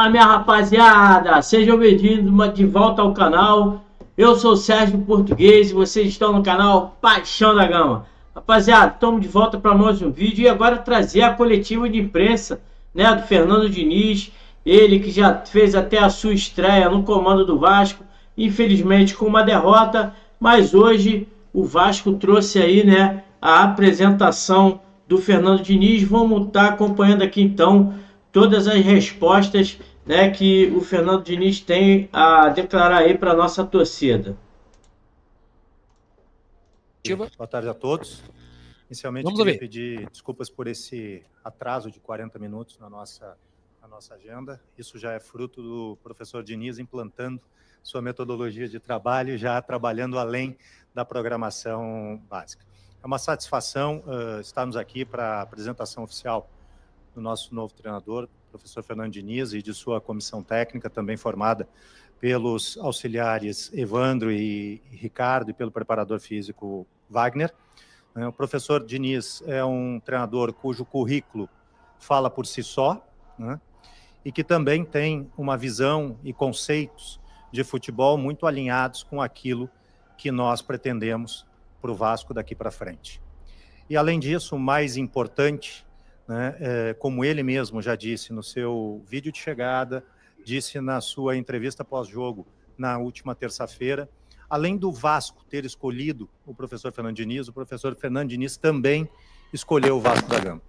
Fala, minha rapaziada, sejam bem-vindos de volta ao canal. Eu sou o Sérgio Português e vocês estão no canal Paixão da Gama. Rapaziada, estamos de volta para mais um vídeo e agora trazer a coletiva de imprensa, né, do Fernando Diniz, ele que já fez até a sua estreia no comando do Vasco, infelizmente com uma derrota, mas hoje o Vasco trouxe aí, né, a apresentação do Fernando Diniz. Vamos estar acompanhando aqui então todas as respostas, né, que o Fernando Diniz tem a declarar aí para a nossa torcida. Boa tarde a todos. Inicialmente, queria pedir desculpas por esse atraso de 40 minutos na nossa agenda. Isso já é fruto do professor Diniz implantando sua metodologia de trabalho e já trabalhando além da programação básica. É uma satisfação estarmos aqui para a apresentação oficial do nosso novo treinador, professor Fernando Diniz, e de sua comissão técnica, também formada pelos auxiliares Evandro e Ricardo, e pelo preparador físico Wagner. O professor Diniz é um treinador cujo currículo fala por si só, né? E que também tem uma visão e conceitos de futebol muito alinhados com aquilo que nós pretendemos para o Vasco daqui para frente. E, além disso, o mais importante, né, como ele mesmo já disse no seu vídeo de chegada, disse na sua entrevista pós-jogo na última terça-feira, além do Vasco ter escolhido o professor Fernando Diniz, o professor Fernando Diniz também escolheu o Vasco da Gama.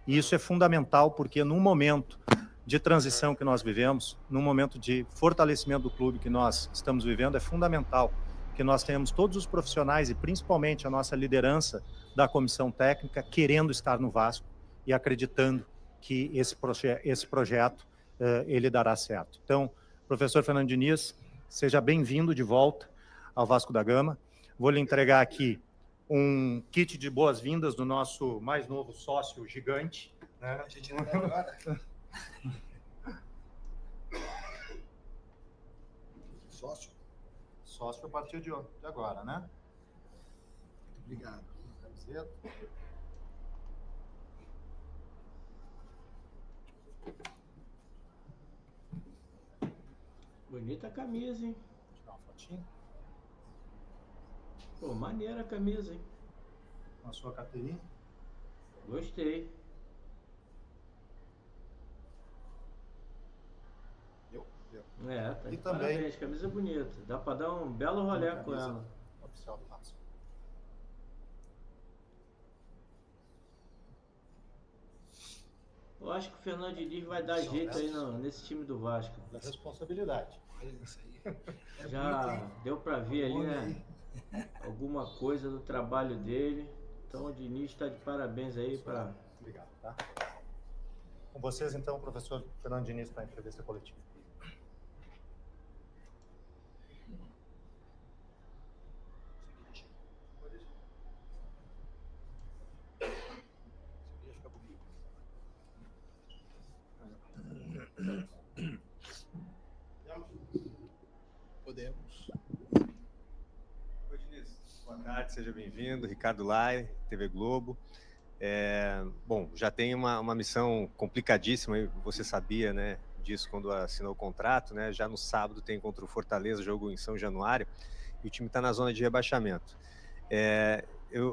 E isso é fundamental porque num momento de transição que nós vivemos, num momento de fortalecimento do clube que nós estamos vivendo, é fundamental que nós tenhamos todos os profissionais e principalmente a nossa liderança da comissão técnica querendo estar no Vasco e acreditando que esse projeto ele dará certo. Então, professor Fernando Diniz, seja bem-vindo de volta ao Vasco da Gama. Vou lhe entregar aqui um kit de boas-vindas do nosso mais novo sócio gigante, né? A gente não agora. Sócio? Sócio a partir de agora, né? Muito obrigado. Camiseta. Bonita a camisa, hein? Vou tirar uma fotinha. Pô, maneira a camisa, hein? Na sua carteirinha. Gostei. Tá E de também parabéns, camisa bonita. Dá para dar um belo rolê com ela. Oficial do Vasco. Eu acho que o Fernando Diniz vai dar jeito aí nesse time do Vasco. Da responsabilidade. Olha isso aí. Já deu para ver ali, né? Alguma coisa do trabalho dele. Então o Diniz está de parabéns aí para... Obrigado, tá? Com vocês, então, o professor Fernando Diniz para a entrevista coletiva. Podemos. Oi, Diniz. Boa tarde, seja bem-vindo. Ricardo Lai, TV Globo. Bom, já tem uma missão complicadíssima, você sabia, né, disso quando assinou o contrato, né? Já no sábado tem contra o Fortaleza, jogo em São Januário, e o time está na zona de rebaixamento.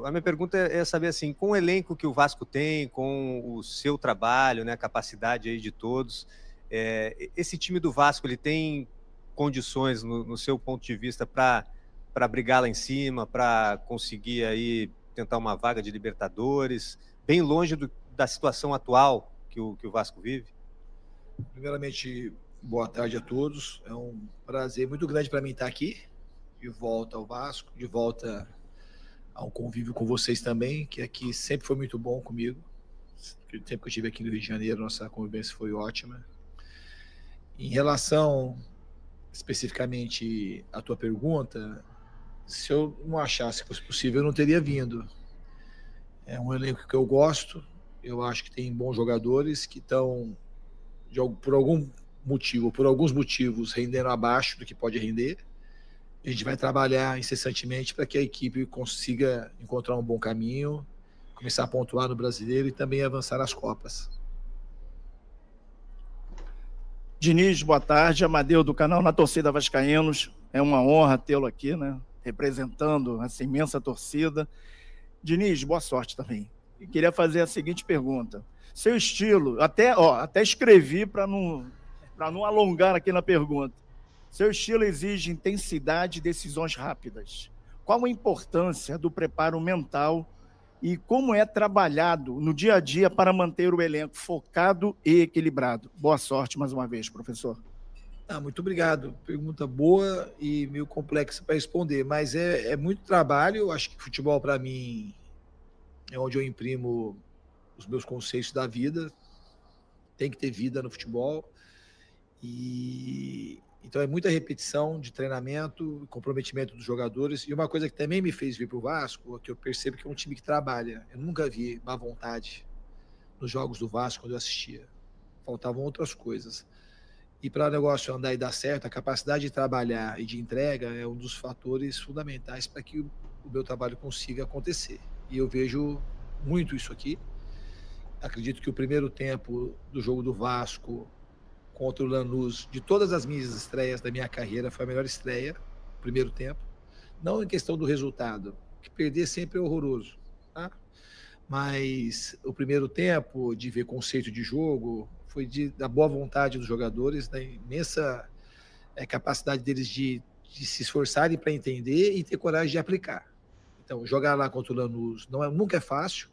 A minha pergunta é saber, assim, com o elenco que o Vasco tem, com o seu trabalho, né, a capacidade aí de todos, esse time do Vasco, ele tem condições, no seu ponto de vista, para brigar lá em cima, para conseguir aí tentar uma vaga de Libertadores, bem longe da situação atual que o Vasco vive? Primeiramente, boa tarde a todos. É um prazer muito grande para mim estar aqui, de volta ao Vasco, de volta ao convívio com vocês também, que aqui sempre foi muito bom comigo. O tempo que eu estive aqui no Rio de Janeiro, nossa convivência foi ótima. Em relação especificamente à tua pergunta, se eu não achasse que fosse possível, eu não teria vindo. É um elenco que eu gosto, eu acho que tem bons jogadores que estão, por algum motivo, por alguns motivos, rendendo abaixo do que pode render. A gente vai trabalhar incessantemente para que a equipe consiga encontrar um bom caminho, começar a pontuar no Brasileiro e também avançar nas Copas. Diniz, boa tarde. Amadeu, do canal Na Torcida Vascaínos. É uma honra tê-lo aqui, né? Representando essa imensa torcida. Diniz, boa sorte também. E queria fazer a seguinte pergunta. Seu estilo, até escrevi para não alongar aqui na pergunta. Seu estilo exige intensidade e decisões rápidas. Qual a importância do preparo mental e como é trabalhado no dia a dia para manter o elenco focado e equilibrado? Boa sorte mais uma vez, professor. Muito obrigado. Pergunta boa e meio complexa para responder, mas é muito trabalho. Acho que futebol, para mim, é onde eu imprimo os meus conceitos da vida. Tem que ter vida no futebol. Então é muita repetição de treinamento, comprometimento dos jogadores. E uma coisa que também me fez vir para o Vasco, é que eu percebo que é um time que trabalha. Eu nunca vi má vontade nos jogos do Vasco quando eu assistia. Faltavam outras coisas. E para o negócio andar e dar certo, a capacidade de trabalhar e de entrega é um dos fatores fundamentais para que o meu trabalho consiga acontecer. E eu vejo muito isso aqui. Acredito que o primeiro tempo do jogo do Vasco contra o Lanús, de todas as minhas estreias da minha carreira, foi a melhor estreia, primeiro tempo. Não em questão do resultado, que perder sempre é horroroso, tá? Mas o primeiro tempo, de ver conceito de jogo, foi da boa vontade dos jogadores, da imensa capacidade deles de se esforçarem para entender e ter coragem de aplicar. Então, jogar lá contra o Lanús nunca é fácil,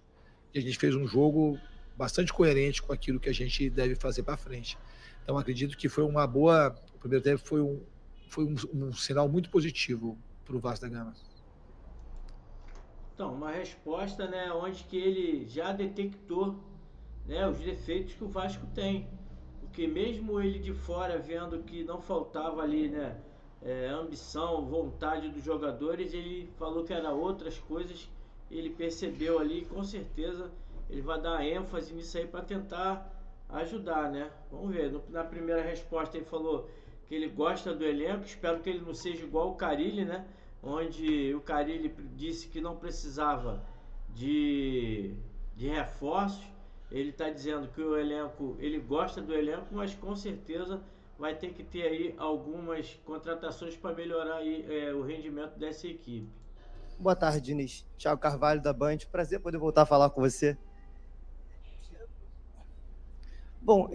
e a gente fez um jogo bastante coerente com aquilo que a gente deve fazer para frente. Então, acredito que foi uma boa... O primeiro tempo foi um sinal muito positivo para o Vasco da Gama. Então, uma resposta, né, onde que ele já detectou, né, os defeitos que o Vasco tem. Porque mesmo ele de fora vendo que não faltava ali, né, ambição, vontade dos jogadores, ele falou que era outras coisas, ele percebeu ali e com certeza ele vai dar ênfase nisso aí para tentar ajudar, né? Vamos ver. Na primeira resposta ele falou que ele gosta do elenco, espero que ele não seja igual o Carille, né? Onde o Carille disse que não precisava de reforços. Ele está dizendo que o elenco, ele gosta do elenco, mas com certeza vai ter que ter aí algumas contratações para melhorar aí, o rendimento dessa equipe. Boa tarde, Diniz. Thiago Carvalho, da Band. Prazer poder voltar a falar com você. Bom,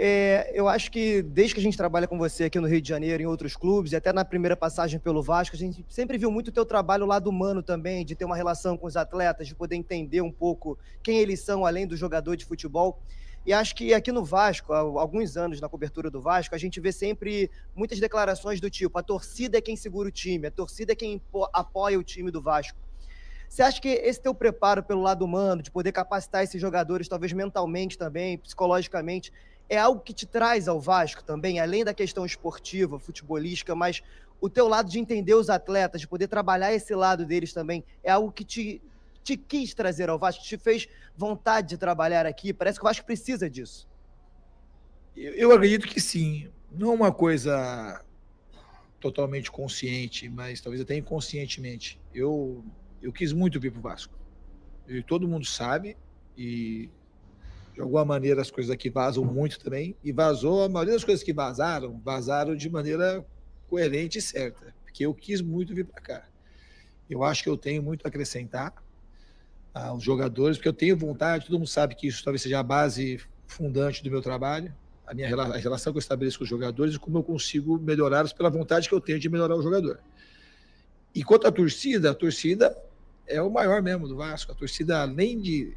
eu acho que desde que a gente trabalha com você aqui no Rio de Janeiro, em outros clubes, e até na primeira passagem pelo Vasco, a gente sempre viu muito o teu trabalho lado humano também, de ter uma relação com os atletas, de poder entender um pouco quem eles são, além do jogador de futebol. E acho que aqui no Vasco, há alguns anos na cobertura do Vasco, a gente vê sempre muitas declarações do tipo: a torcida é quem segura o time, a torcida é quem apoia o time do Vasco. Você acha que esse teu preparo pelo lado humano, de poder capacitar esses jogadores, talvez mentalmente também, psicologicamente, é algo que te traz ao Vasco também, além da questão esportiva, futebolística, mas o teu lado de entender os atletas, de poder trabalhar esse lado deles também, é algo que te quis trazer ao Vasco, te fez vontade de trabalhar aqui? Parece que o Vasco precisa disso. Eu acredito que sim. Não é uma coisa totalmente consciente, mas talvez até inconscientemente. Eu quis muito vir para o Vasco. E todo mundo sabe, e de alguma maneira as coisas aqui vazam muito também, e a maioria das coisas que vazaram de maneira coerente e certa, porque eu quis muito vir para cá. Eu acho que eu tenho muito a acrescentar aos jogadores, porque eu tenho vontade, todo mundo sabe que isso talvez seja a base fundante do meu trabalho, a relação que eu estabeleço com os jogadores e como eu consigo melhorá-los pela vontade que eu tenho de melhorar o jogador. E quanto à torcida, é o maior mesmo do Vasco. A torcida, além de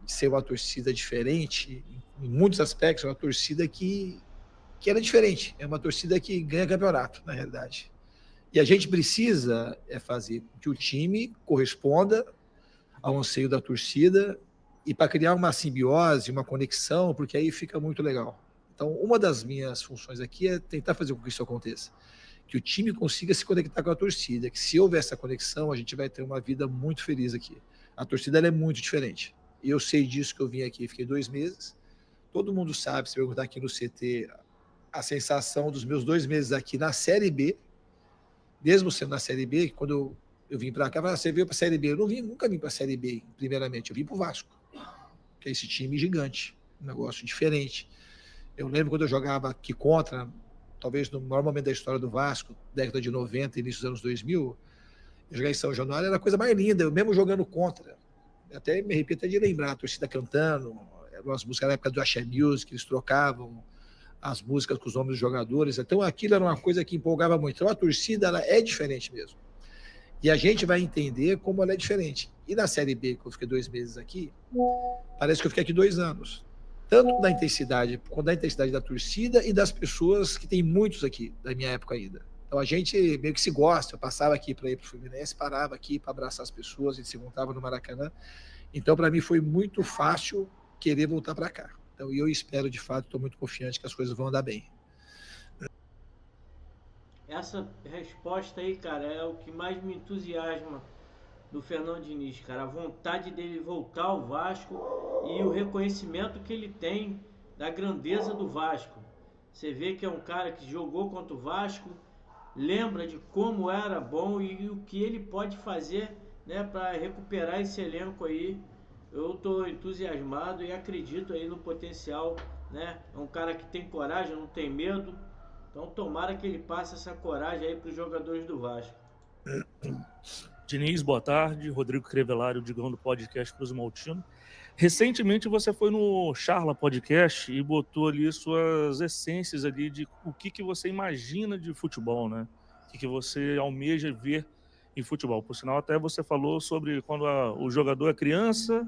ser uma torcida diferente, em muitos aspectos, é uma torcida que era diferente. É uma torcida que ganha campeonato, na realidade. E a gente precisa fazer que o time corresponda ao anseio da torcida e para criar uma simbiose, uma conexão, porque aí fica muito legal. Então, uma das minhas funções aqui é tentar fazer com que isso aconteça. Que o time consiga se conectar com a torcida, que se houver essa conexão, a gente vai ter uma vida muito feliz aqui. A torcida ela é muito diferente. E eu sei disso, que eu vim aqui, fiquei 2 meses. Todo mundo sabe, se perguntar aqui no CT, a sensação dos meus 2 meses aqui na Série B, mesmo sendo na Série B, quando eu vim para cá, você veio para a Série B. Eu nunca vim para a Série B, primeiramente. Eu vim para o Vasco, que é esse time gigante, um negócio diferente. Eu lembro quando eu jogava aqui contra, talvez no maior momento da história do Vasco, década de 90, início dos anos 2000, eu jogar em São Januário era a coisa mais linda, eu mesmo jogando contra. Até me arrepio até de lembrar, a torcida cantando, eram as músicas na época do Axé Music, eles trocavam as músicas com os nomes dos jogadores, então aquilo era uma coisa que empolgava muito. Então a torcida ela é diferente mesmo. E a gente vai entender como ela é diferente. E na Série B, que eu fiquei 2 meses aqui, parece que eu fiquei aqui 2 anos. Tanto da intensidade, quanto da intensidade da torcida e das pessoas, que tem muitos aqui, da minha época ainda. Então a gente meio que se gosta. Eu passava aqui para ir para o Fluminense, parava aqui para abraçar as pessoas, a gente se montava no Maracanã. Então para mim foi muito fácil querer voltar para cá. Então eu espero, de fato, estou muito confiante que as coisas vão andar bem. Essa resposta aí, cara, é o que mais me entusiasma do Fernando Diniz, cara. A vontade dele voltar ao Vasco e o reconhecimento que ele tem da grandeza do Vasco. Você vê que é um cara que jogou contra o Vasco, lembra de como era bom e o que ele pode fazer, né, para recuperar esse elenco aí. Eu tô entusiasmado e acredito aí no potencial, né? É um cara que tem coragem, não tem medo. Então tomara que ele passe essa coragem aí para os jogadores do Vasco. Diniz, boa tarde. Rodrigo Crevelário, o Digão do podcast Cruz Maltino. Recentemente você foi no Charla Podcast e botou ali suas essências ali de o que você imagina de futebol, né? O que você almeja ver em futebol. Por sinal, até você falou sobre quando o jogador é criança,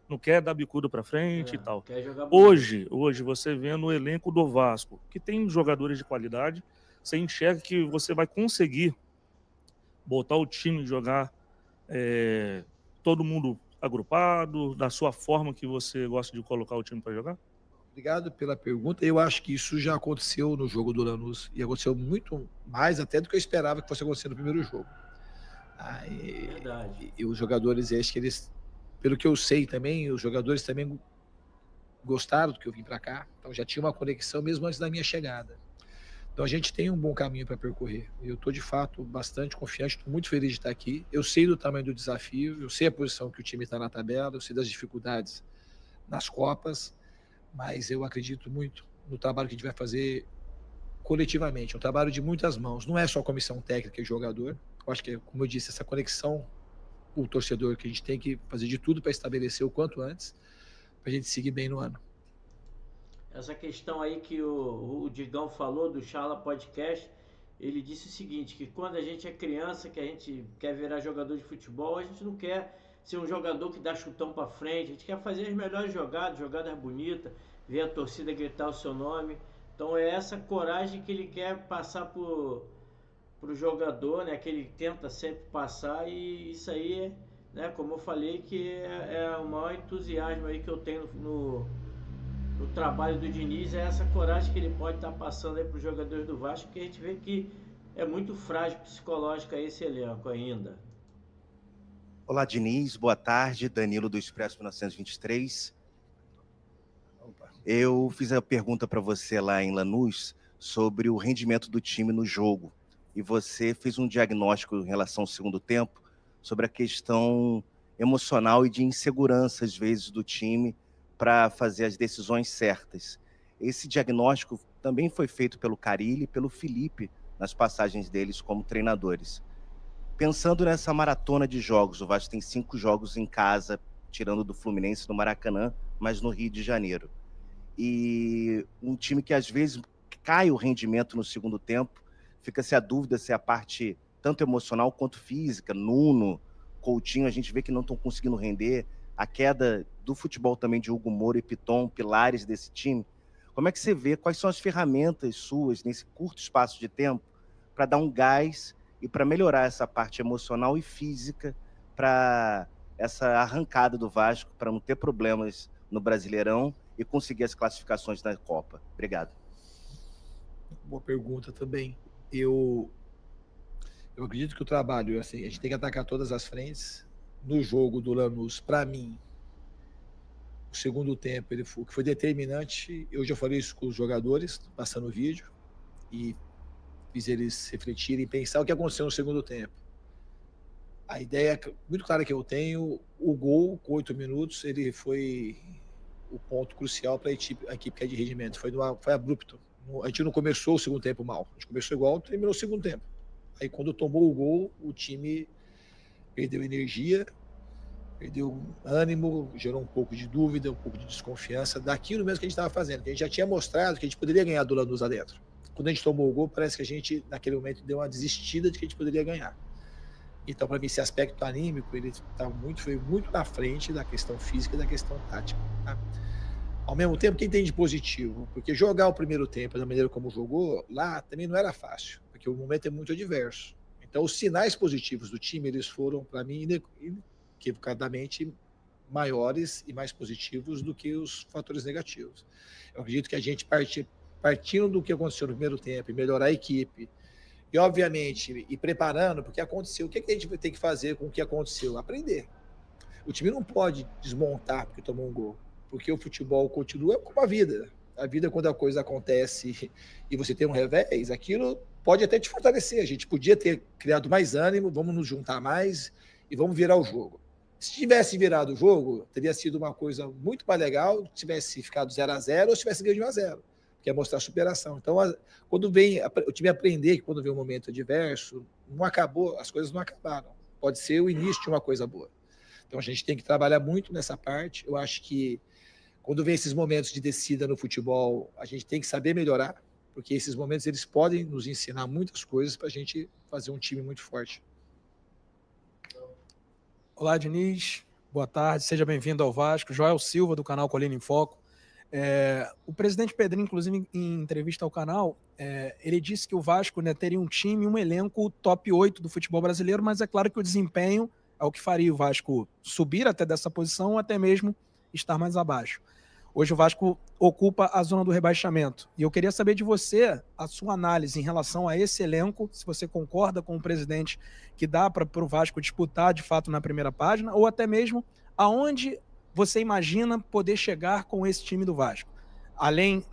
não quer dar bicudo para frente e tal. Hoje você vendo o elenco do Vasco, que tem jogadores de qualidade, você enxerga que você vai conseguir botar o time jogar todo mundo agrupado, da sua forma que você gosta de colocar o time para jogar? Obrigado pela pergunta. Eu acho que isso já aconteceu no jogo do Lanús e aconteceu muito mais até do que eu esperava que fosse acontecer no primeiro jogo. Verdade. E os jogadores, acho que eles, pelo que eu sei também, os jogadores também gostaram do que eu vim para cá. Então já tinha uma conexão mesmo antes da minha chegada. Então a gente tem um bom caminho para percorrer. Eu estou de fato bastante confiante, estou muito feliz de estar aqui. Eu sei do tamanho do desafio, eu sei a posição que o time está na tabela, eu sei das dificuldades nas Copas, mas eu acredito muito no trabalho que a gente vai fazer coletivamente. É um trabalho de muitas mãos, não é só comissão técnica e jogador. Eu acho que, como eu disse, essa conexão com o torcedor que a gente tem que fazer de tudo para estabelecer o quanto antes, para a gente seguir bem no ano. Essa questão aí que o Digão falou do Charla Podcast, ele disse o seguinte, que quando a gente é criança, que a gente quer virar jogador de futebol, a gente não quer ser um jogador que dá chutão para frente, a gente quer fazer as melhores jogadas bonitas, ver a torcida gritar o seu nome. Então é essa coragem que ele quer passar pro jogador, né, que ele tenta sempre passar, e isso aí, né, como eu falei, que é o maior entusiasmo aí que eu tenho no trabalho do Diniz, é essa coragem que ele pode estar passando aí para os jogadores do Vasco, que a gente vê que é muito frágil psicológico esse elenco ainda. Olá, Diniz, boa tarde, Danilo do Expresso 1923. Eu fiz a pergunta para você lá em Lanús sobre o rendimento do time no jogo, e você fez um diagnóstico em relação ao segundo tempo sobre a questão emocional e de insegurança, às vezes, do time para fazer as decisões certas. Esse diagnóstico também foi feito pelo Carille e pelo Felipe nas passagens deles como treinadores. Pensando nessa maratona de jogos, o Vasco tem 5 jogos em casa, tirando do Fluminense no Maracanã, mas no Rio de Janeiro. E um time que às vezes cai o rendimento no segundo tempo, fica-se a dúvida se a parte tanto emocional quanto física, Nuno, Coutinho, a gente vê que não estão conseguindo render, a queda do futebol também de Hugo Moura e Piton, pilares desse time. Como é que você vê, quais são as ferramentas suas nesse curto espaço de tempo para dar um gás e para melhorar essa parte emocional e física para essa arrancada do Vasco, para não ter problemas no Brasileirão e conseguir as classificações da Copa? Obrigado. Boa pergunta também. Eu acredito que o trabalho, assim, a gente tem que atacar todas as frentes. No jogo do Lanús, para mim, o segundo tempo, o que foi determinante, eu já falei isso com os jogadores, passando o vídeo, e fiz eles refletirem e pensar o que aconteceu no segundo tempo. A ideia muito clara que eu tenho, o gol, com 8 minutos, ele foi o ponto crucial para a equipe que é de rendimento. Foi abrupto. A gente não começou o segundo tempo mal. A gente começou igual, terminou o segundo tempo. Aí quando tomou o gol, o time perdeu energia, perdeu ânimo, gerou um pouco de dúvida, um pouco de desconfiança daquilo mesmo que a gente estava fazendo. Que a gente já tinha mostrado que a gente poderia ganhar do Lanús lá dentro. Quando a gente tomou o gol, parece que a gente, naquele momento, deu uma desistida de que a gente poderia ganhar. Então, para mim, esse aspecto anímico, ele foi muito na frente da questão física e da questão tática. Tá? Ao mesmo tempo, quem tem de positivo? Porque jogar o primeiro tempo da maneira como jogou, lá também não era fácil, porque o momento é muito adverso. Então, os sinais positivos do time, eles foram, para mim, inequivocadamente maiores e mais positivos do que os fatores negativos. Eu acredito que a gente partindo do que aconteceu no primeiro tempo, e melhorar a equipe, e obviamente, ir preparando, porque aconteceu. O que a gente vai ter que fazer com o que aconteceu? Aprender. O time não pode desmontar porque tomou um gol, porque o futebol continua como a vida. A vida, quando a coisa acontece e você tem um revés, aquilo pode até te fortalecer. A gente podia ter criado mais ânimo, vamos nos juntar mais e vamos virar o jogo. Se tivesse virado o jogo, teria sido uma coisa muito mais legal, se tivesse ficado 0-0 ou se tivesse ganho de 1-0. Que é mostrar superação. Então, quando vem o time aprender que quando vem um momento adverso, não acabou, as coisas não acabaram. Pode ser o início de uma coisa boa. Então, a gente tem que trabalhar muito nessa parte. Eu acho que quando vem esses momentos de descida no futebol, a gente tem que saber melhorar, porque esses momentos eles podem nos ensinar muitas coisas para a gente fazer um time muito forte. Olá, Diniz. Boa tarde, seja bem-vindo ao Vasco. Joel Silva, do canal Colina em Foco. O presidente Pedrinho, inclusive, em entrevista ao canal, ele disse que o Vasco, né, teria um time, um elenco top 8 do futebol brasileiro, mas é claro que o desempenho é o que faria o Vasco subir até dessa posição ou até mesmo estar mais abaixo. Hoje o Vasco ocupa a zona do rebaixamento. E eu queria saber de você a sua análise em relação a esse elenco, se você concorda com o presidente que dá para o Vasco disputar de fato na primeira página, ou até mesmo aonde você imagina poder chegar com esse time do Vasco? Além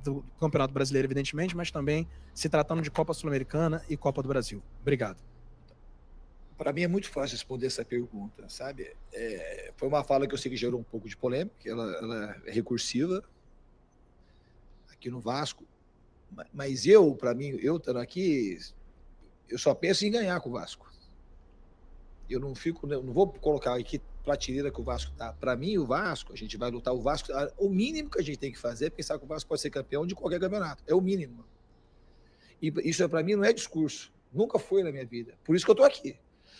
do Campeonato Brasileiro, evidentemente, mas também se tratando de Copa Sul-Americana e Copa do Brasil. Obrigado. Para mim é muito fácil responder essa pergunta, sabe? Foi uma fala que eu sei que gerou um pouco de polêmica, ela é recursiva aqui no Vasco, mas para mim, eu estando aqui, eu só penso em ganhar com o Vasco. Eu não vou colocar aqui prateleira que o Vasco tá. Para mim, o Vasco, a gente vai lutar. O Vasco, o mínimo que a gente tem que fazer é pensar que o Vasco pode ser campeão de qualquer campeonato. É o mínimo. E isso para mim não é discurso. Nunca foi na minha vida. Por isso que eu tô aqui.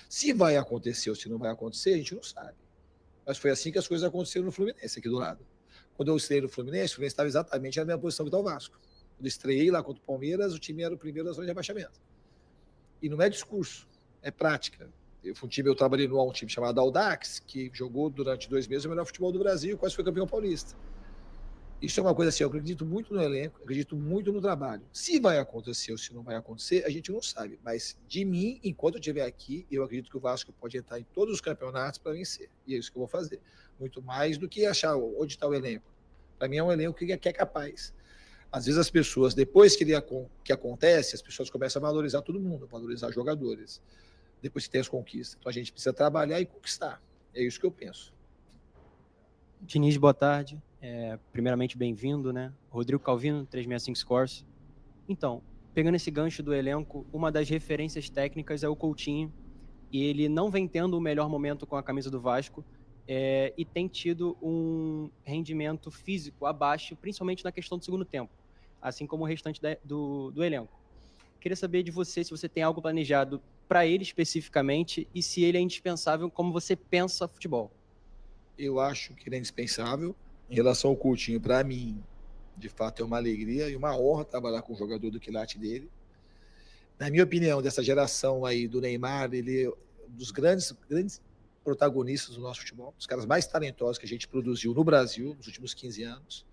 Se vai acontecer ou se não vai acontecer, a gente não sabe. Mas foi assim que as coisas aconteceram no Fluminense, aqui do lado. Quando eu estreiei no Fluminense, o Fluminense estava exatamente na mesma posição que está o Vasco. Quando eu estreiei lá contra o Palmeiras, o time era o primeiro da zona de rebaixamento. E não é discurso, é prática. Eu trabalhei um time chamado Audax, que jogou durante 2 meses o melhor futebol do Brasil, quase foi campeão paulista. Isso é uma coisa assim, eu acredito muito no elenco, acredito muito no trabalho. Se vai acontecer ou se não vai acontecer, a gente não sabe. Mas de mim, enquanto eu estiver aqui, eu acredito que o Vasco pode entrar em todos os campeonatos para vencer. E é isso que eu vou fazer. Muito mais do que achar onde está o elenco. Para mim é um elenco que é capaz. Às vezes as pessoas, depois que acontece, as pessoas começam a valorizar todo mundo, valorizar jogadores. Depois que tem as conquistas. Então a gente precisa trabalhar e conquistar. É isso que eu penso. Diniz, boa tarde. Primeiramente, bem-vindo, né? Rodrigo Calvino, 365 Scores. Então, pegando esse gancho do elenco, uma das referências técnicas é o Coutinho, e ele não vem tendo o melhor momento com a camisa do Vasco, e tem tido um rendimento físico abaixo, principalmente na questão do segundo tempo, assim como o restante do elenco. Queria saber de você se você tem algo planejado para ele especificamente e se ele é indispensável como você pensa futebol. Eu acho que ele é indispensável. Em relação ao Coutinho, para mim, de fato é uma alegria e uma honra trabalhar com o jogador do quilate dele. Na minha opinião, dessa geração aí do Neymar, ele é um dos grandes protagonistas do nosso futebol, dos caras mais talentosos que a gente produziu no Brasil nos últimos 15 anos.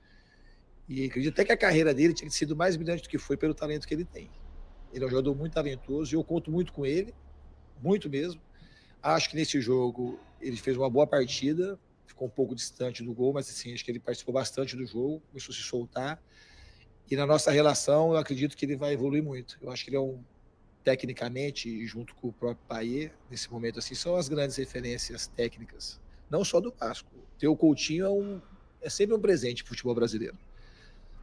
E acredito até que a carreira dele tinha sido mais brilhante do que foi pelo talento que ele tem. Ele é um jogador muito talentoso e eu conto muito com ele, muito mesmo. Acho que nesse jogo ele fez uma boa partida, ficou um pouco distante do gol, mas assim, acho que ele participou bastante do jogo, começou a se soltar. E na nossa relação, eu acredito que ele vai evoluir muito. Eu acho que ele é tecnicamente, junto com o próprio Payet, nesse momento assim, são as grandes referências técnicas, não só do Vasco. Ter o Coutinho é sempre um presente pro futebol brasileiro.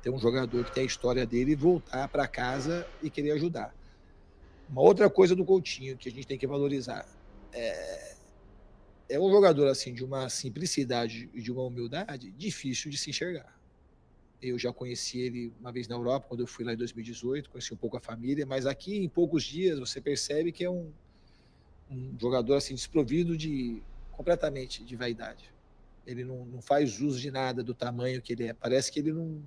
Ter um jogador que tem a história dele e voltar para casa e querer ajudar. Uma outra coisa do Coutinho que a gente tem que valorizar é um jogador assim de uma simplicidade e de uma humildade difícil de se enxergar. Eu já conheci ele uma vez na Europa, quando eu fui lá em 2018, conheci um pouco a família, mas aqui em poucos dias você percebe que é um jogador assim desprovido completamente de vaidade. Ele não faz uso de nada do tamanho que ele é. Parece que ele não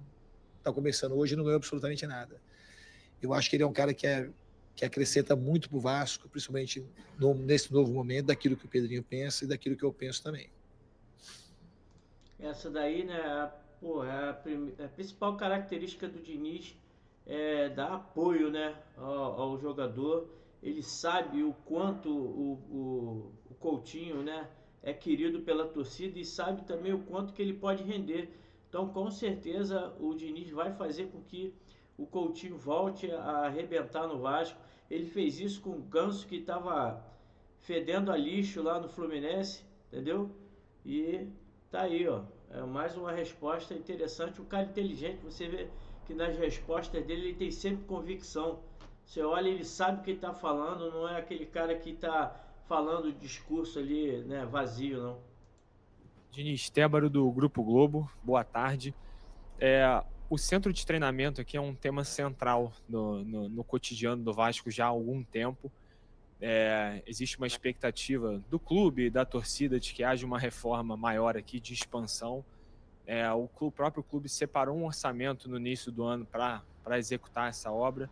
está começando hoje e não ganhou absolutamente nada. Eu acho que ele é um cara que acrescenta muito para o Vasco, principalmente nesse novo momento, daquilo que o Pedrinho pensa e daquilo que eu penso também. Essa daí, né, a principal característica do Diniz é dar apoio, né, ao jogador. Ele sabe o quanto o Coutinho, né, é querido pela torcida e sabe também o quanto que ele pode render. Então, com certeza, o Diniz vai fazer com que o Coutinho volte a arrebentar no Vasco. Ele fez isso com o Ganso, que estava fedendo a lixo lá no Fluminense, entendeu? E tá aí, ó. É mais uma resposta interessante. Um cara inteligente, você vê que nas respostas dele ele tem sempre convicção. Você olha, ele sabe o que está falando, não é aquele cara que está falando discurso ali, né, vazio, não. Diniz, Tébaro do Grupo Globo, boa tarde. O centro de treinamento aqui é um tema central no cotidiano do Vasco já há algum tempo. Existe uma expectativa do clube e da torcida de que haja uma reforma maior aqui de expansão. O próprio clube separou um orçamento no início do ano para executar essa obra.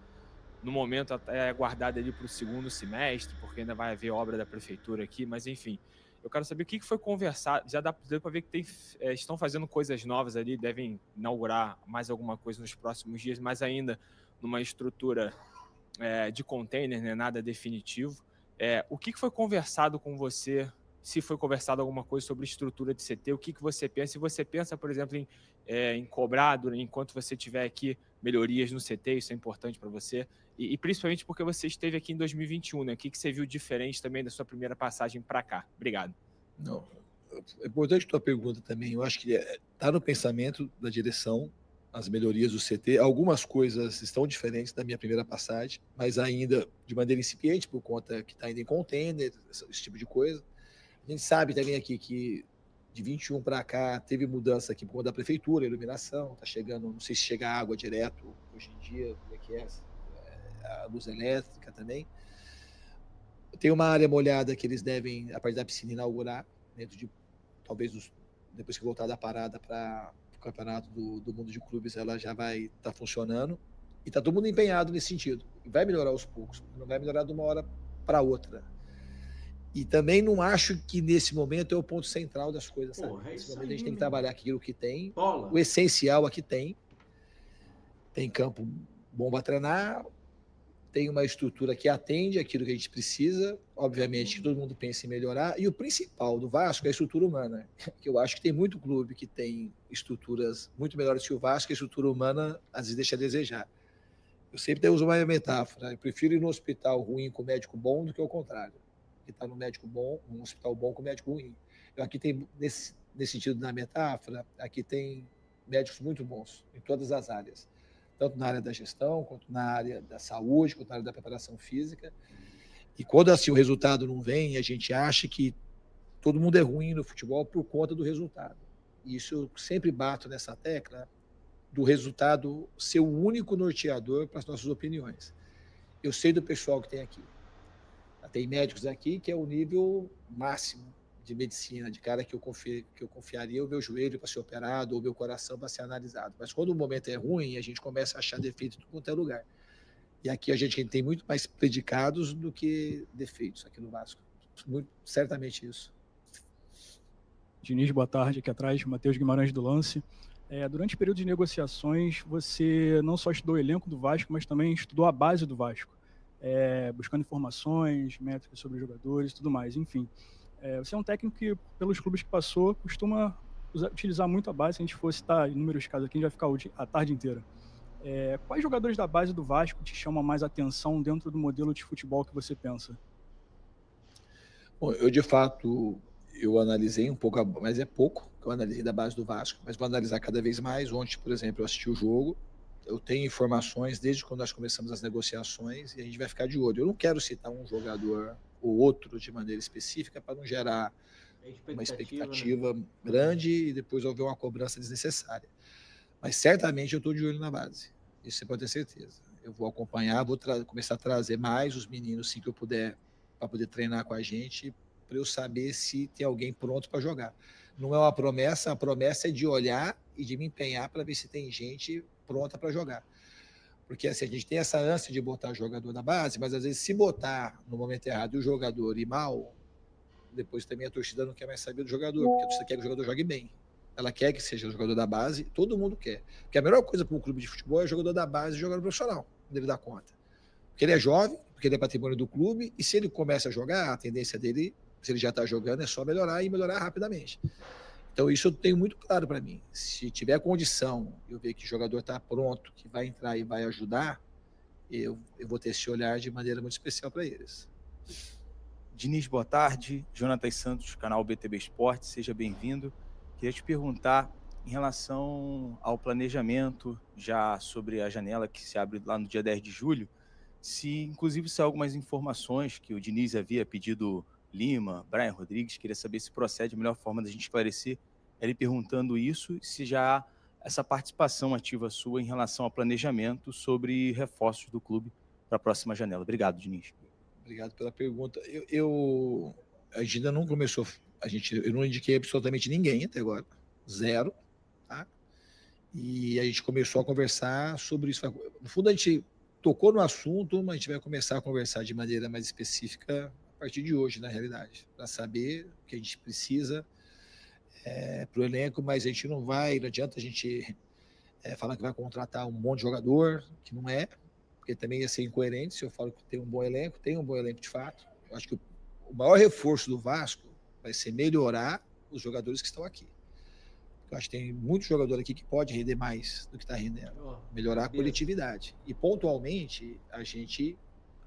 No momento até é guardado ali para o segundo semestre, porque ainda vai haver obra da prefeitura aqui, mas enfim. Eu quero saber o que foi conversado. Já dá para ver que estão fazendo coisas novas ali, devem inaugurar mais alguma coisa nos próximos dias, mas ainda numa estrutura de container, né, nada definitivo. O que foi conversado com você? Se foi conversado alguma coisa sobre estrutura de CT, o que você pensa? Se você pensa, por exemplo, em cobrar, enquanto você tiver aqui, melhorias no CT, isso é importante para você. E principalmente porque você esteve aqui em 2021, né? O que você viu diferente também da sua primeira passagem para cá? Obrigado. Não, é importante a tua pergunta também. Eu acho que está no pensamento da direção as melhorias do CT. Algumas coisas estão diferentes da minha primeira passagem, mas ainda de maneira incipiente, por conta que está ainda em container, esse tipo de coisa. A gente sabe também aqui que de 21 para cá teve mudança aqui por conta da prefeitura, iluminação, está chegando, não sei se chega água direto hoje em dia, como é que é, a luz elétrica também. Tem uma área molhada que eles devem, a parte da piscina, inaugurar, dentro de, talvez, depois que voltar da parada para o campeonato do mundo de clubes, ela já vai estar funcionando. E está todo mundo empenhado nesse sentido. E vai melhorar aos poucos, não vai melhorar de uma hora para outra. E também não acho que nesse momento é o ponto central das coisas. Sabe? Nesse momento a gente tem que trabalhar aquilo que tem. Bola. O essencial aqui tem. Tem campo bom para treinar, tem uma estrutura que atende aquilo que a gente precisa, obviamente que todo mundo pensa em melhorar, e o principal do Vasco é a estrutura humana, que eu acho que tem muito clube que tem estruturas muito melhores que o Vasco, a estrutura humana às vezes deixa a desejar. Eu sempre uso uma metáfora, eu prefiro ir no hospital ruim com médico bom do que o contrário, que está no médico bom, num hospital bom com médico ruim. Eu aqui tem, nesse sentido da metáfora, aqui tem médicos muito bons em todas as áreas, tanto na área da gestão, quanto na área da saúde, quanto na área da preparação física. E quando assim o resultado não vem, a gente acha que todo mundo é ruim no futebol por conta do resultado. E isso eu sempre bato nessa tecla do resultado ser o único norteador para as nossas opiniões. Eu sei do pessoal que tem aqui. Tem médicos aqui que é o nível máximo de medicina, de cara que eu confiaria o meu joelho para ser operado ou o meu coração para ser analisado. Mas quando o momento é ruim, a gente começa a achar defeito em tudo quanto é lugar. E aqui a gente tem muito mais predicados do que defeitos aqui no Vasco. Muito, certamente isso. Diniz, boa tarde. Aqui atrás, Matheus Guimarães do Lance. Durante o período de negociações, você não só estudou o elenco do Vasco, mas também estudou a base do Vasco. Buscando informações, métricas sobre jogadores e tudo mais, enfim. Você é um técnico que, pelos clubes que passou, costuma utilizar muito a base. Se a gente for citar inúmeros casos aqui, a gente vai ficar a tarde inteira. Quais jogadores da base do Vasco te chamam mais atenção dentro do modelo de futebol que você pensa? Bom, eu, de fato, eu analisei um pouco, mas é pouco que eu analisei da base do Vasco, mas vou analisar cada vez mais. Ontem, por exemplo, eu assisti o jogo, eu tenho informações desde quando nós começamos as negociações e a gente vai ficar de olho. Eu não quero citar um jogador ou outro de maneira específica para não gerar uma expectativa grande e depois houver uma cobrança desnecessária. Mas certamente eu estou de olho na base, isso você pode ter certeza. Eu vou acompanhar, vou começar a trazer mais os meninos, sim, que eu puder, para poder treinar com a gente, para eu saber se tem alguém pronto para jogar. Não é uma promessa, a promessa é de olhar e de me empenhar para ver se tem gente pronta para jogar. Porque assim, a gente tem essa ânsia de botar jogador na base, mas às vezes se botar no momento errado e o jogador ir mal, depois também a torcida não quer mais saber do jogador, porque a torcida quer que o jogador jogue bem. Ela quer que seja o jogador da base, todo mundo quer. Porque a melhor coisa para um clube de futebol é o jogador da base e o jogador profissional, quando ele dá conta. Porque ele é jovem, porque ele é patrimônio do clube, e se ele começa a jogar, a tendência dele, se ele já está jogando, é só melhorar e melhorar rapidamente. Então isso eu tenho muito claro para mim. Se tiver condição, eu ver que o jogador está pronto, que vai entrar e vai ajudar, eu vou ter esse olhar de maneira muito especial para eles. Diniz, boa tarde. Jonatas Santos, canal BTB Esporte, seja bem-vindo. Queria te perguntar em relação ao planejamento, já sobre a janela que se abre lá no dia 10 de julho, se inclusive saiu algumas informações que o Diniz havia pedido Lima, Brian Rodrigues, queria saber se procede a melhor forma da gente esclarecer ele perguntando isso, se já há essa participação ativa sua em relação ao planejamento sobre reforços do clube para a próxima janela. Obrigado, Diniz. Obrigado pela pergunta. A gente ainda não começou, eu não indiquei absolutamente ninguém até agora, zero, tá? E a gente começou a conversar sobre isso. No fundo, a gente tocou no assunto, mas a gente vai começar a conversar de maneira mais específica a partir de hoje, na realidade, para saber o que a gente precisa para o elenco, mas a gente não adianta a gente falar que vai contratar um monte de jogador, que não é, porque também ia ser incoerente se eu falo que tem um bom elenco de fato. Eu acho que o maior reforço do Vasco vai ser melhorar os jogadores que estão aqui. Eu acho que tem muito jogador aqui que pode render mais do que está rendendo. Melhorar a coletividade. E, pontualmente, a gente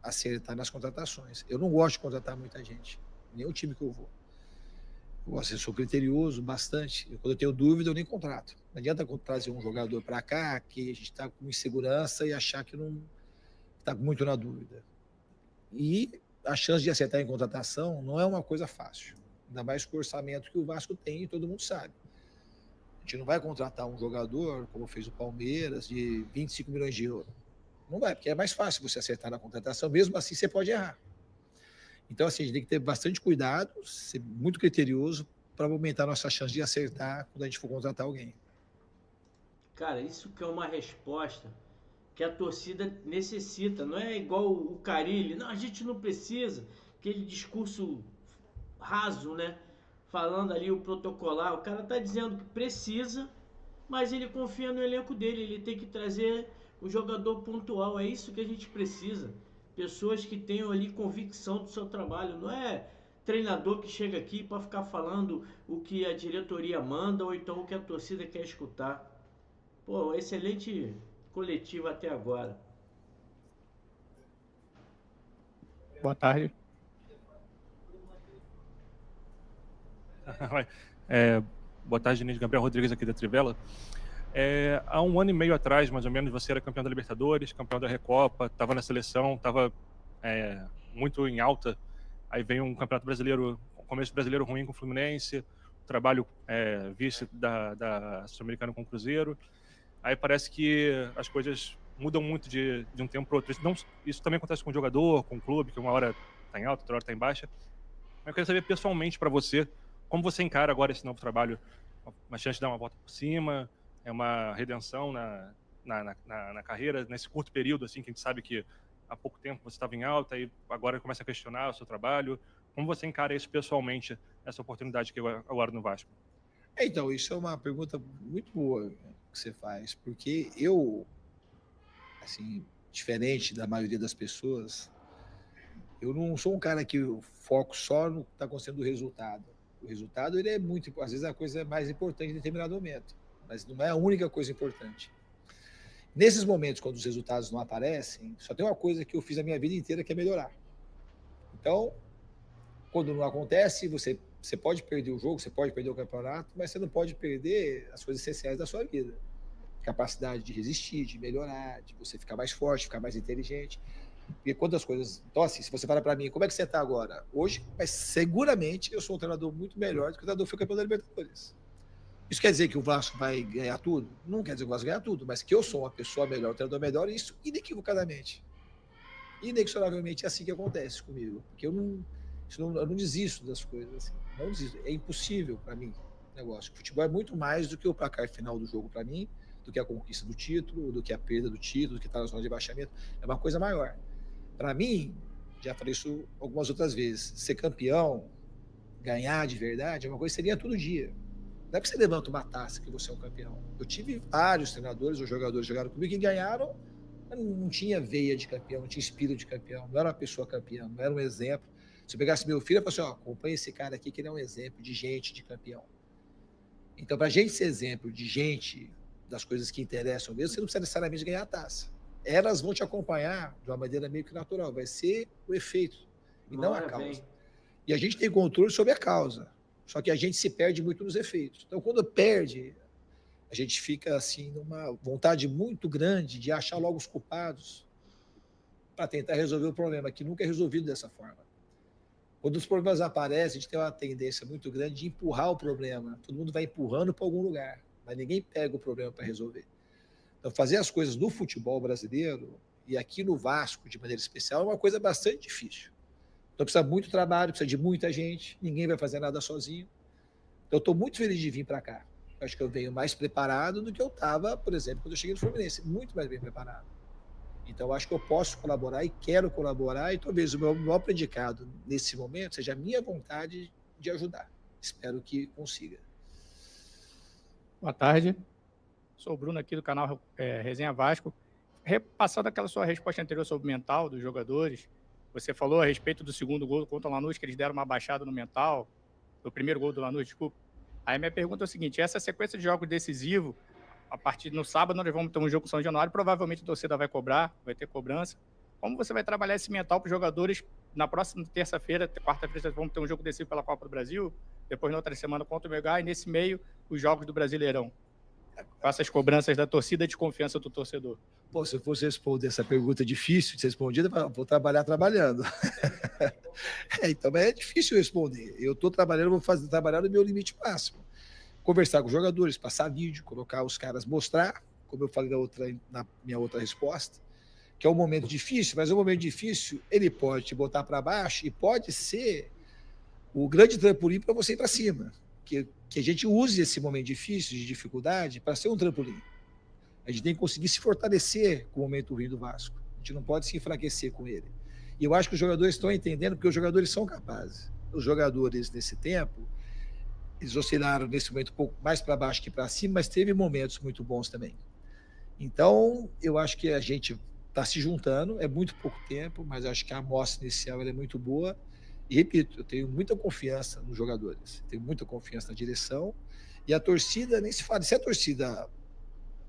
acertar nas contratações. Eu não gosto de contratar muita gente. Nem o time que eu vou. Eu sou criterioso bastante. Quando eu tenho dúvida, eu nem contrato. Não adianta trazer um jogador para cá que a gente está com insegurança e achar que não está muito na dúvida. E a chance de acertar em contratação não é uma coisa fácil. Ainda mais com o orçamento que o Vasco tem e todo mundo sabe. A gente não vai contratar um jogador, como fez o Palmeiras, de 25 milhões de euros. Não vai, porque é mais fácil você acertar na contratação, mesmo assim você pode errar. Então, assim, a gente tem que ter bastante cuidado, ser muito criterioso para aumentar a nossa chance de acertar quando a gente for contratar alguém. Cara, isso que é uma resposta que a torcida necessita. Não é igual o Carille, não, a gente não precisa, aquele discurso raso, né? Falando ali o protocolar, o cara tá dizendo que precisa, mas ele confia no elenco dele, ele tem que trazer o jogador pontual, é isso que a gente precisa. Pessoas que tenham ali convicção do seu trabalho, não é treinador que chega aqui para ficar falando o que a diretoria manda ou então o que a torcida quer escutar. Pô, excelente coletivo até agora. Boa tarde. Boa tarde, Diniz. Gabriel Rodrigues aqui da Trivela. Há um ano e meio atrás, mais ou menos, você era campeão da Libertadores, campeão da Recopa, estava na seleção, estava muito em alta. Aí vem um campeonato brasileiro, começo brasileiro ruim com o Fluminense, trabalho vice da Sul-Americana com o Cruzeiro. Aí parece que as coisas mudam muito de um tempo para outro. Isso também acontece com o jogador, com o clube, que uma hora está em alta, outra hora está em baixa. Mas eu queria saber pessoalmente para você, como você encara agora esse novo trabalho? Uma chance de dar uma volta por cima? É uma redenção na carreira, nesse curto período, assim, que a gente sabe que há pouco tempo você estava em alta e agora começa a questionar o seu trabalho. Como você encara isso pessoalmente, essa oportunidade que agora no Vasco? Então, isso é uma pergunta muito boa que você faz, porque eu, assim, diferente da maioria das pessoas, eu não sou um cara que foco só no que está acontecendo do resultado. O resultado, ele é muito, às vezes, a coisa mais importante em determinado momento, mas não é a única coisa importante. Nesses momentos, quando os resultados não aparecem, só tem uma coisa que eu fiz a minha vida inteira, que é melhorar. Então, quando não acontece, você Você pode perder o jogo, você pode perder o campeonato, mas você não pode perder as coisas essenciais da sua vida. Capacidade de resistir, de melhorar, de você ficar mais forte, ficar mais inteligente. Porque quantas coisas... Então, assim, se você fala para mim, como é que você está agora? Hoje, mas seguramente eu sou um treinador muito melhor do que o treinador que foi campeão da Libertadores. Isso quer dizer que o Vasco vai ganhar tudo? Não quer dizer que o Vasco vai ganhar tudo, mas que eu sou uma pessoa melhor, um treinador melhor, isso inequivocadamente. Inexoravelmente é assim que acontece comigo. Porque eu não desisto das coisas. Assim, não desisto. É impossível para mim o negócio. O futebol é muito mais do que o placar final do jogo para mim, do que a conquista do título, do que a perda do título, do que estar na zona de rebaixamento. É uma coisa maior. Para mim, já falei isso algumas outras vezes, ser campeão, ganhar de verdade, é uma coisa que seria todo dia. Não é que você levanta uma taça que você é um campeão. Eu tive vários treinadores ou jogadores que jogaram comigo que ganharam, não tinha veia de campeão, não tinha espírito de campeão, não era uma pessoa campeã, não era um exemplo. Se eu pegasse meu filho, eu falasse, acompanha esse cara aqui que ele é um exemplo de gente, de campeão. Então, para a gente ser exemplo de gente, das coisas que interessam mesmo, você não precisa necessariamente ganhar a taça. Elas vão te acompanhar de uma maneira meio que natural, vai ser o efeito e não a causa. E a gente tem controle sobre a causa, só que a gente se perde muito nos efeitos. Então, quando perde, a gente fica assim numa vontade muito grande de achar logo os culpados para tentar resolver o problema, que nunca é resolvido dessa forma. Quando os problemas aparecem, a gente tem uma tendência muito grande de empurrar o problema. Todo mundo vai empurrando para algum lugar, mas ninguém pega o problema para resolver. Então, fazer as coisas no futebol brasileiro, e aqui no Vasco, de maneira especial, é uma coisa bastante difícil. Então, precisa muito trabalho, precisa de muita gente, ninguém vai fazer nada sozinho. Então, eu estou muito feliz de vir para cá. Eu acho que eu venho mais preparado do que eu estava, por exemplo, quando eu cheguei no Fluminense, muito mais bem preparado. Então, eu acho que eu posso colaborar e quero colaborar, e talvez o meu maior predicado nesse momento seja a minha vontade de ajudar. Espero que consiga. Boa tarde. Sou o Bruno aqui do canal Resenha Vasco. Repassando aquela sua resposta anterior sobre o mental dos jogadores, você falou a respeito do segundo gol contra o Lanús, que eles deram uma baixada no mental, do primeiro gol do Lanús, desculpa. Aí minha pergunta é o seguinte, essa sequência de jogos decisivo, a partir no sábado nós vamos ter um jogo com São Januário, provavelmente a torcida vai cobrar, vai ter cobrança. Como você vai trabalhar esse mental para os jogadores na próxima terça-feira, quarta-feira, vamos ter um jogo decisivo pela Copa do Brasil, depois na outra semana contra o Melgar, e nesse meio os jogos do Brasileirão? Faça as cobranças da torcida e de confiança do torcedor. Pô, se eu fosse responder essa pergunta difícil de ser respondida, eu vou trabalhar trabalhando. Então é difícil responder. Eu estou trabalhando, vou trabalhar no meu limite máximo. Conversar com os jogadores, passar vídeo, colocar os caras, mostrar, como eu falei na minha outra resposta, que é um momento difícil, mas um momento difícil, ele pode te botar para baixo e pode ser o grande trampolim para você ir para cima. Que a gente use esse momento difícil, de dificuldade, para ser um trampolim. A gente tem que conseguir se fortalecer com o momento ruim do Vasco. A gente não pode se enfraquecer com ele. E eu acho que os jogadores estão entendendo, porque os jogadores são capazes. Os jogadores, nesse tempo, eles oscilaram nesse momento um pouco mais para baixo que para cima, mas teve momentos muito bons também. Então, eu acho que a gente está se juntando, é muito pouco tempo, mas acho que a amostra inicial ela é muito boa. E repito, eu tenho muita confiança nos jogadores, tenho muita confiança na direção, e a torcida, nem se fala, se a torcida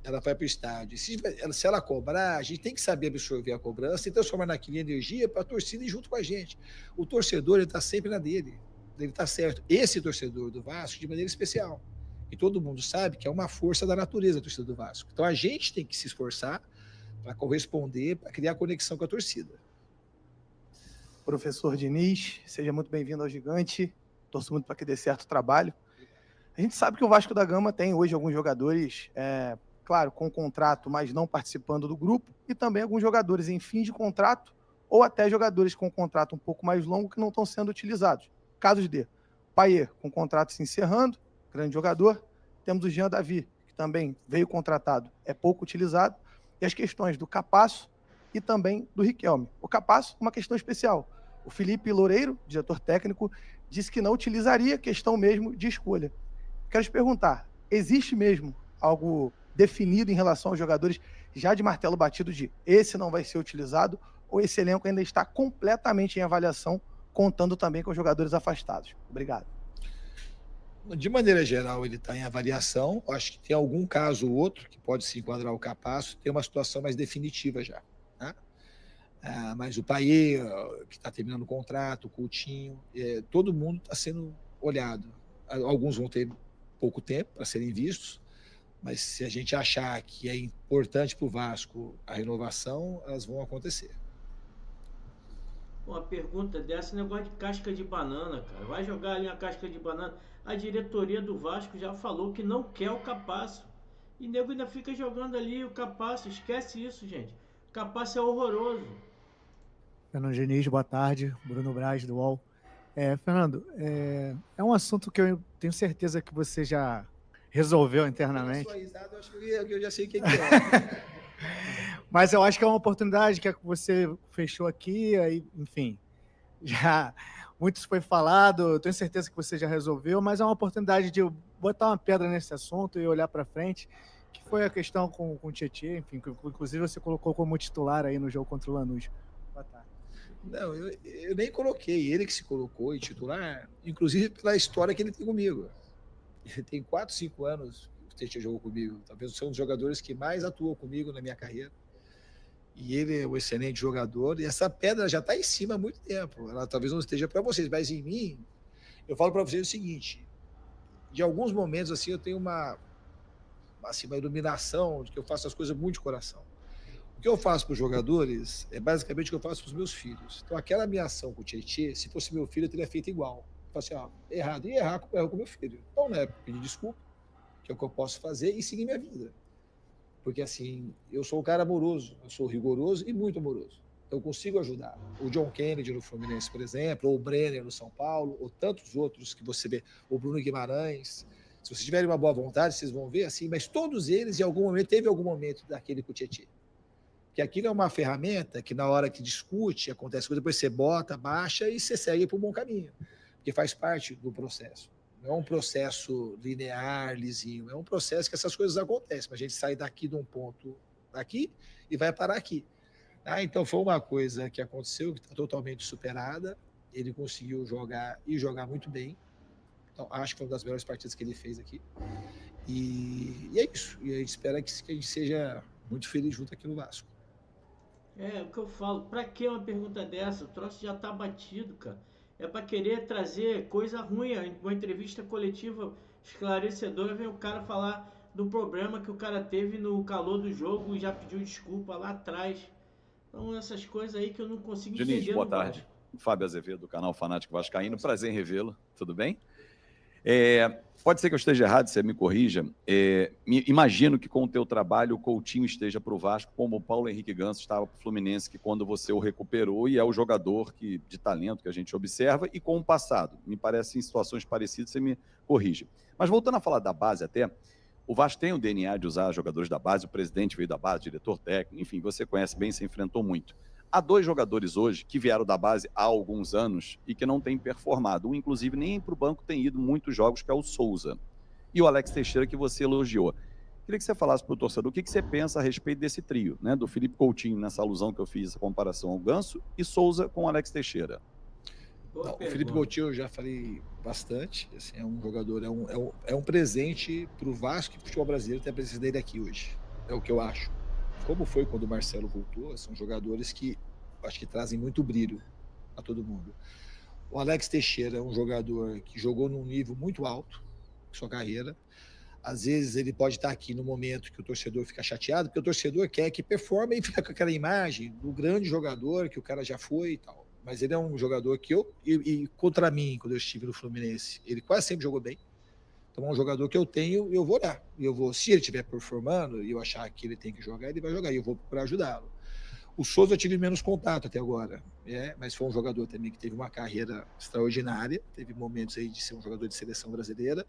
ela vai para o estádio, se ela cobrar, a gente tem que saber absorver a cobrança e transformar naquilo em energia para a torcida ir junto com a gente. O torcedor, ele está sempre na dele, ele está certo. Esse torcedor do Vasco, de maneira especial, e todo mundo sabe que é uma força da natureza a torcida do Vasco. Então a gente tem que se esforçar para corresponder, para criar conexão com a torcida. Professor Diniz, seja muito bem-vindo ao Gigante. Torço muito para que dê certo o trabalho. A gente sabe que o Vasco da Gama tem hoje alguns jogadores, claro, com contrato, mas não participando do grupo, e também alguns jogadores em fim de contrato, ou até jogadores com contrato um pouco mais longo que não estão sendo utilizados. Casos de Paier, com contrato se encerrando, grande jogador. Temos o Jean Davi, que também veio contratado, é pouco utilizado. E as questões do Capasso e também do Riquelme. O Capasso, uma questão especial. O Felipe Loureiro, diretor técnico, disse que não utilizaria, questão mesmo de escolha. Quero te perguntar, existe mesmo algo definido em relação aos jogadores já de martelo batido de esse não vai ser utilizado, ou esse elenco ainda está completamente em avaliação, contando também com os jogadores afastados? Obrigado. De maneira geral, ele está em avaliação. Acho que tem algum caso ou outro que pode se enquadrar o Capasso, tem uma situação mais definitiva já. Né? Mas o Paier, que está terminando o contrato, o Coutinho, todo mundo está sendo olhado. Alguns vão ter pouco tempo para serem vistos, mas se a gente achar que é importante para o Vasco a renovação, elas vão acontecer. Uma pergunta dessa, negócio de casca de banana, cara. Vai jogar ali uma casca de banana. A diretoria do Vasco já falou que não quer o Capasso. E o nego ainda fica jogando ali o Capasso. Esquece isso, gente. O Capasso é horroroso. Fernando Diniz, boa tarde. Bruno Braz, do UOL. Fernando, é um assunto que eu tenho certeza que você já resolveu internamente. Sua risada, eu acho que eu já sei o que é. Mas eu acho que é uma oportunidade que você fechou aqui, aí, enfim, já muito foi falado, eu tenho certeza que você já resolveu, mas é uma oportunidade de botar uma pedra nesse assunto e olhar para frente, que foi a questão com o Tietê, enfim, que inclusive você colocou como titular aí no jogo contra o Lanús. Boa tarde. Não, eu nem coloquei, ele que se colocou em titular, inclusive pela história que ele tem comigo. Ele tem 4, 5 anos que o Tietê jogou comigo, talvez seja um dos jogadores que mais atuou comigo na minha carreira. E ele é um excelente jogador, e essa pedra já está em cima há muito tempo. Ela talvez não esteja para vocês, mas em mim, eu falo para vocês o seguinte: de alguns momentos assim eu tenho uma iluminação de que eu faço as coisas muito de coração. O que eu faço para os jogadores é basicamente o que eu faço para os meus filhos. Então, aquela minha ação com o Tietê, se fosse meu filho, eu teria feito igual. Eu falo assim, errado, e errar com meu filho. Então, né, pedir desculpa, que é o que eu posso fazer, e seguir minha vida. Porque, assim, eu sou um cara amoroso, eu sou rigoroso e muito amoroso. Eu consigo ajudar. O John Kennedy no Fluminense, por exemplo, ou o Brenner no São Paulo, ou tantos outros que você vê, o Bruno Guimarães. Se vocês tiverem uma boa vontade, vocês vão ver, assim, mas todos eles, em algum momento, teve algum momento daquele com o Tietê. Que aquilo é uma ferramenta que na hora que discute, acontece coisa, depois você bota, baixa e você segue para um bom caminho, porque faz parte do processo. Não é um processo linear, lisinho, é um processo que essas coisas acontecem, mas a gente sai daqui de um ponto aqui e vai parar aqui. Então foi uma coisa que aconteceu, que está totalmente superada, ele conseguiu jogar e jogar muito bem, então acho que foi uma das melhores partidas que ele fez aqui, e é isso, e a gente espera que a gente seja muito feliz junto aqui no Vasco. É o que eu falo, pra que uma pergunta dessa? O troço já tá batido, cara. É pra querer trazer coisa ruim. Uma entrevista coletiva esclarecedora, vem o cara falar do problema que o cara teve no calor do jogo e já pediu desculpa lá atrás. Então essas coisas aí que eu não consigo entender. Diniz, boa tarde. Fábio Azevedo, do canal Fanático Vascaíno. Prazer em revê-lo. Tudo bem? Pode ser que eu esteja errado, você me corrija. Imagino que com o teu trabalho o Coutinho esteja para o Vasco, como o Paulo Henrique Ganso estava para o Fluminense, que quando você o recuperou e é o jogador de talento que a gente observa, e com o passado. Me parece em situações parecidas, você me corrige. Mas voltando a falar da base até, o Vasco tem o DNA de usar jogadores da base, o presidente veio da base, diretor técnico, enfim, você conhece bem, você enfrentou muito. Há 2 jogadores hoje que vieram da base há alguns anos e que não têm performado. Um, inclusive, nem para o banco tem ido muitos jogos, que é o Souza. E o Alex Teixeira, que você elogiou. Queria que você falasse para o torcedor o que você pensa a respeito desse trio, né? Do Felipe Coutinho, nessa alusão que eu fiz, essa comparação ao Ganso, e Souza com o Alex Teixeira. Não, o Felipe Coutinho eu já falei bastante. Assim, é um jogador, é um presente para o Vasco e para o futebol brasileiro ter a presença dele aqui hoje. É o que eu acho. Como foi quando o Marcelo voltou, são jogadores que acho que trazem muito brilho a todo mundo. O Alex Teixeira é um jogador que jogou num nível muito alto em sua carreira. Às vezes ele pode estar aqui no momento que o torcedor fica chateado, porque o torcedor quer que performe e fica com aquela imagem do grande jogador que o cara já foi e tal. Mas ele é um jogador que e contra mim, quando eu estive no Fluminense, ele quase sempre jogou bem. Então é um jogador que eu tenho, eu vou olhar. Se ele estiver performando e eu achar que ele tem que jogar, ele vai jogar e eu vou procurar ajudá-lo. O Souza eu tive menos contato até agora, mas foi um jogador também que teve uma carreira extraordinária, teve momentos aí de ser um jogador de seleção brasileira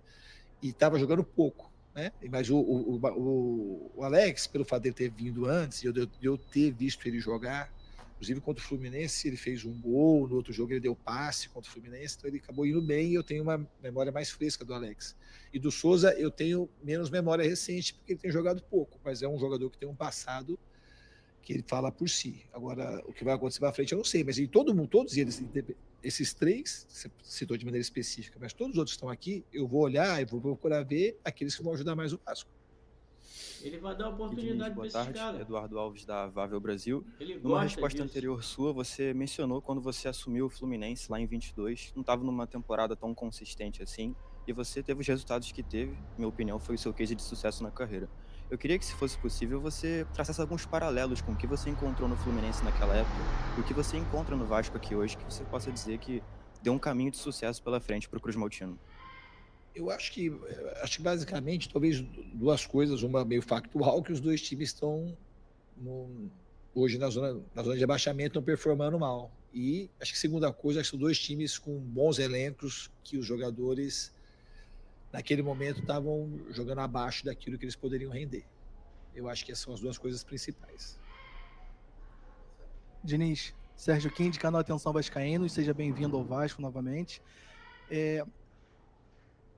e estava jogando pouco, né? Mas o Alex, pelo fato de ele ter vindo antes, eu ter visto ele jogar, inclusive contra o Fluminense, ele fez um gol, no outro jogo ele deu passe contra o Fluminense, então ele acabou indo bem e eu tenho uma memória mais fresca do Alex. E do Souza eu tenho menos memória recente, porque ele tem jogado pouco, mas é um jogador que tem um passado que ele fala por si. Agora, o que vai acontecer para frente eu não sei, mas em todos eles, esses 3, você citou de maneira específica, mas todos os outros que estão aqui, eu vou olhar e vou procurar ver aqueles que vão ajudar mais o Vasco. Ele vai dar Diniz, oportunidade para boa esses tarde. caras. Eduardo Alves, da Vável Brasil. Ele Numa gosta resposta disso. anterior sua, você mencionou quando você assumiu o Fluminense lá em 22, não estava numa temporada tão consistente assim, e você teve os resultados que teve. Minha opinião, foi o seu case de sucesso na carreira. Eu queria que, se fosse possível, você traçasse alguns paralelos com o que você encontrou no Fluminense naquela época e o que você encontra no Vasco aqui hoje, que você possa dizer que deu um caminho de sucesso pela frente para o Cruz Maltino. Eu acho que basicamente, talvez duas coisas, uma meio factual, que os dois times estão hoje na zona de rebaixamento, estão performando mal. E acho que segunda coisa, acho que são dois times com bons elencos, que os jogadores, naquele momento, estavam jogando abaixo daquilo que eles poderiam render. Eu acho que essas são as duas coisas principais. Diniz, Sérgio Quinde, canal Atenção Vascaíno, seja bem-vindo ao Vasco novamente.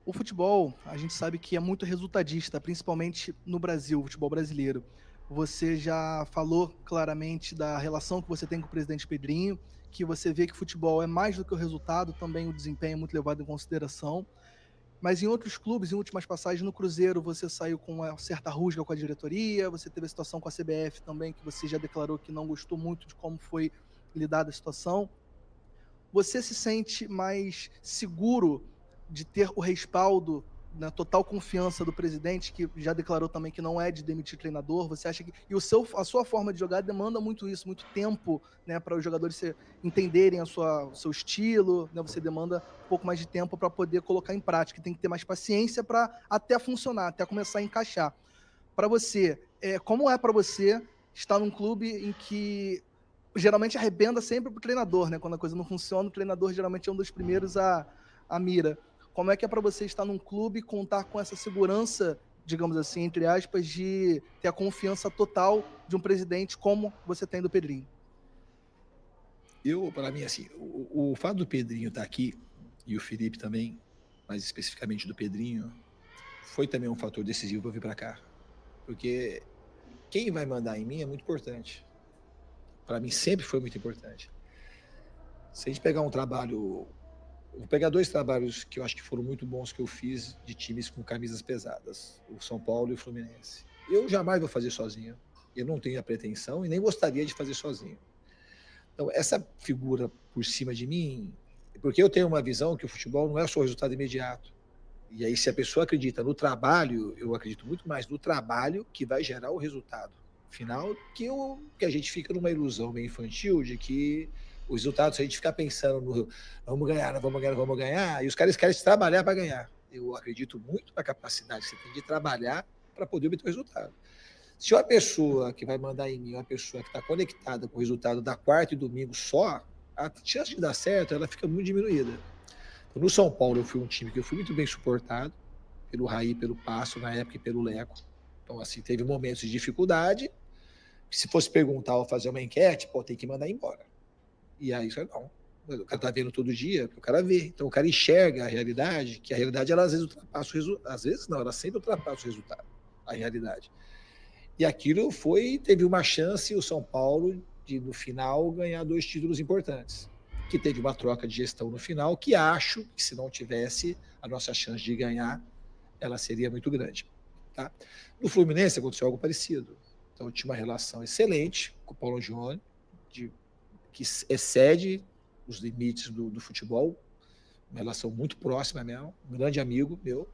O futebol, a gente sabe que é muito resultadista, principalmente no Brasil, o futebol brasileiro. Você já falou claramente da relação que você tem com o presidente Pedrinho, que você vê que o futebol é mais do que o resultado, também o desempenho é muito levado em consideração. Mas em outros clubes, em últimas passagens, no Cruzeiro, você saiu com uma certa rusga com a diretoria, você teve a situação com a CBF também, que você já declarou que não gostou muito de como foi lidada a situação. Você se sente mais seguro de ter o respaldo, na total confiança do presidente, que já declarou também que não é de demitir treinador? Você acha que... E a sua forma de jogar demanda muito isso, muito tempo, né, para os jogadores entenderem o seu estilo, né? Você demanda um pouco mais de tempo para poder colocar em prática, tem que ter mais paciência para até funcionar, até começar a encaixar. Para você, como é para você estar num clube em que geralmente arrebenta sempre pro treinador, né? Quando a coisa não funciona, o treinador geralmente é um dos primeiros a mira. Como é que é para você estar num clube e contar com essa segurança, digamos assim, entre aspas, de ter a confiança total de um presidente como você tem do Pedrinho? Para mim, assim, o fato do Pedrinho estar aqui, e o Felipe também, mais especificamente do Pedrinho, foi também um fator decisivo para vir para cá. Porque quem vai mandar em mim é muito importante. Para mim sempre foi muito importante. Se a gente pegar um trabalho... Vou pegar dois trabalhos que eu acho que foram muito bons que eu fiz de times com camisas pesadas, o São Paulo e o Fluminense. Eu jamais vou fazer sozinho. Eu não tenho a pretensão e nem gostaria de fazer sozinho. Então, essa figura por cima de mim, porque eu tenho uma visão que o futebol não é só o resultado imediato. E aí, se a pessoa acredita no trabalho, eu acredito muito mais no trabalho que vai gerar o resultado final, que a gente fica numa ilusão meio infantil de que os resultados, se a gente ficar pensando no vamos ganhar, e os caras querem trabalhar para ganhar. Eu acredito muito na capacidade que você tem de trabalhar para poder obter o resultado. Se uma pessoa que vai mandar em mim, uma pessoa que está conectada com o resultado da quarta e domingo só, a chance de dar certo, ela fica muito diminuída. Então, no São Paulo, eu fui um time que eu fui muito bem suportado, pelo Raí, pelo Passo, na época, e pelo Leco. Então, assim, teve momentos de dificuldade, que se fosse perguntar ou fazer uma enquete, tem que mandar embora. E aí, não. O cara tá vendo todo dia, o cara vê. Então, o cara enxerga a realidade, que a realidade, ela às vezes ultrapassa o resultado. Às vezes não, ela sempre ultrapassa o resultado, a realidade. E aquilo teve uma chance, o São Paulo, de, no final, ganhar 2 títulos importantes. Que teve uma troca de gestão no final, que acho que se não tivesse, a nossa chance de ganhar, ela seria muito grande. Tá? No Fluminense aconteceu algo parecido. Então, eu tinha uma relação excelente com o Paulo Angione, que excede os limites do futebol, uma relação muito próxima mesmo, um grande amigo meu.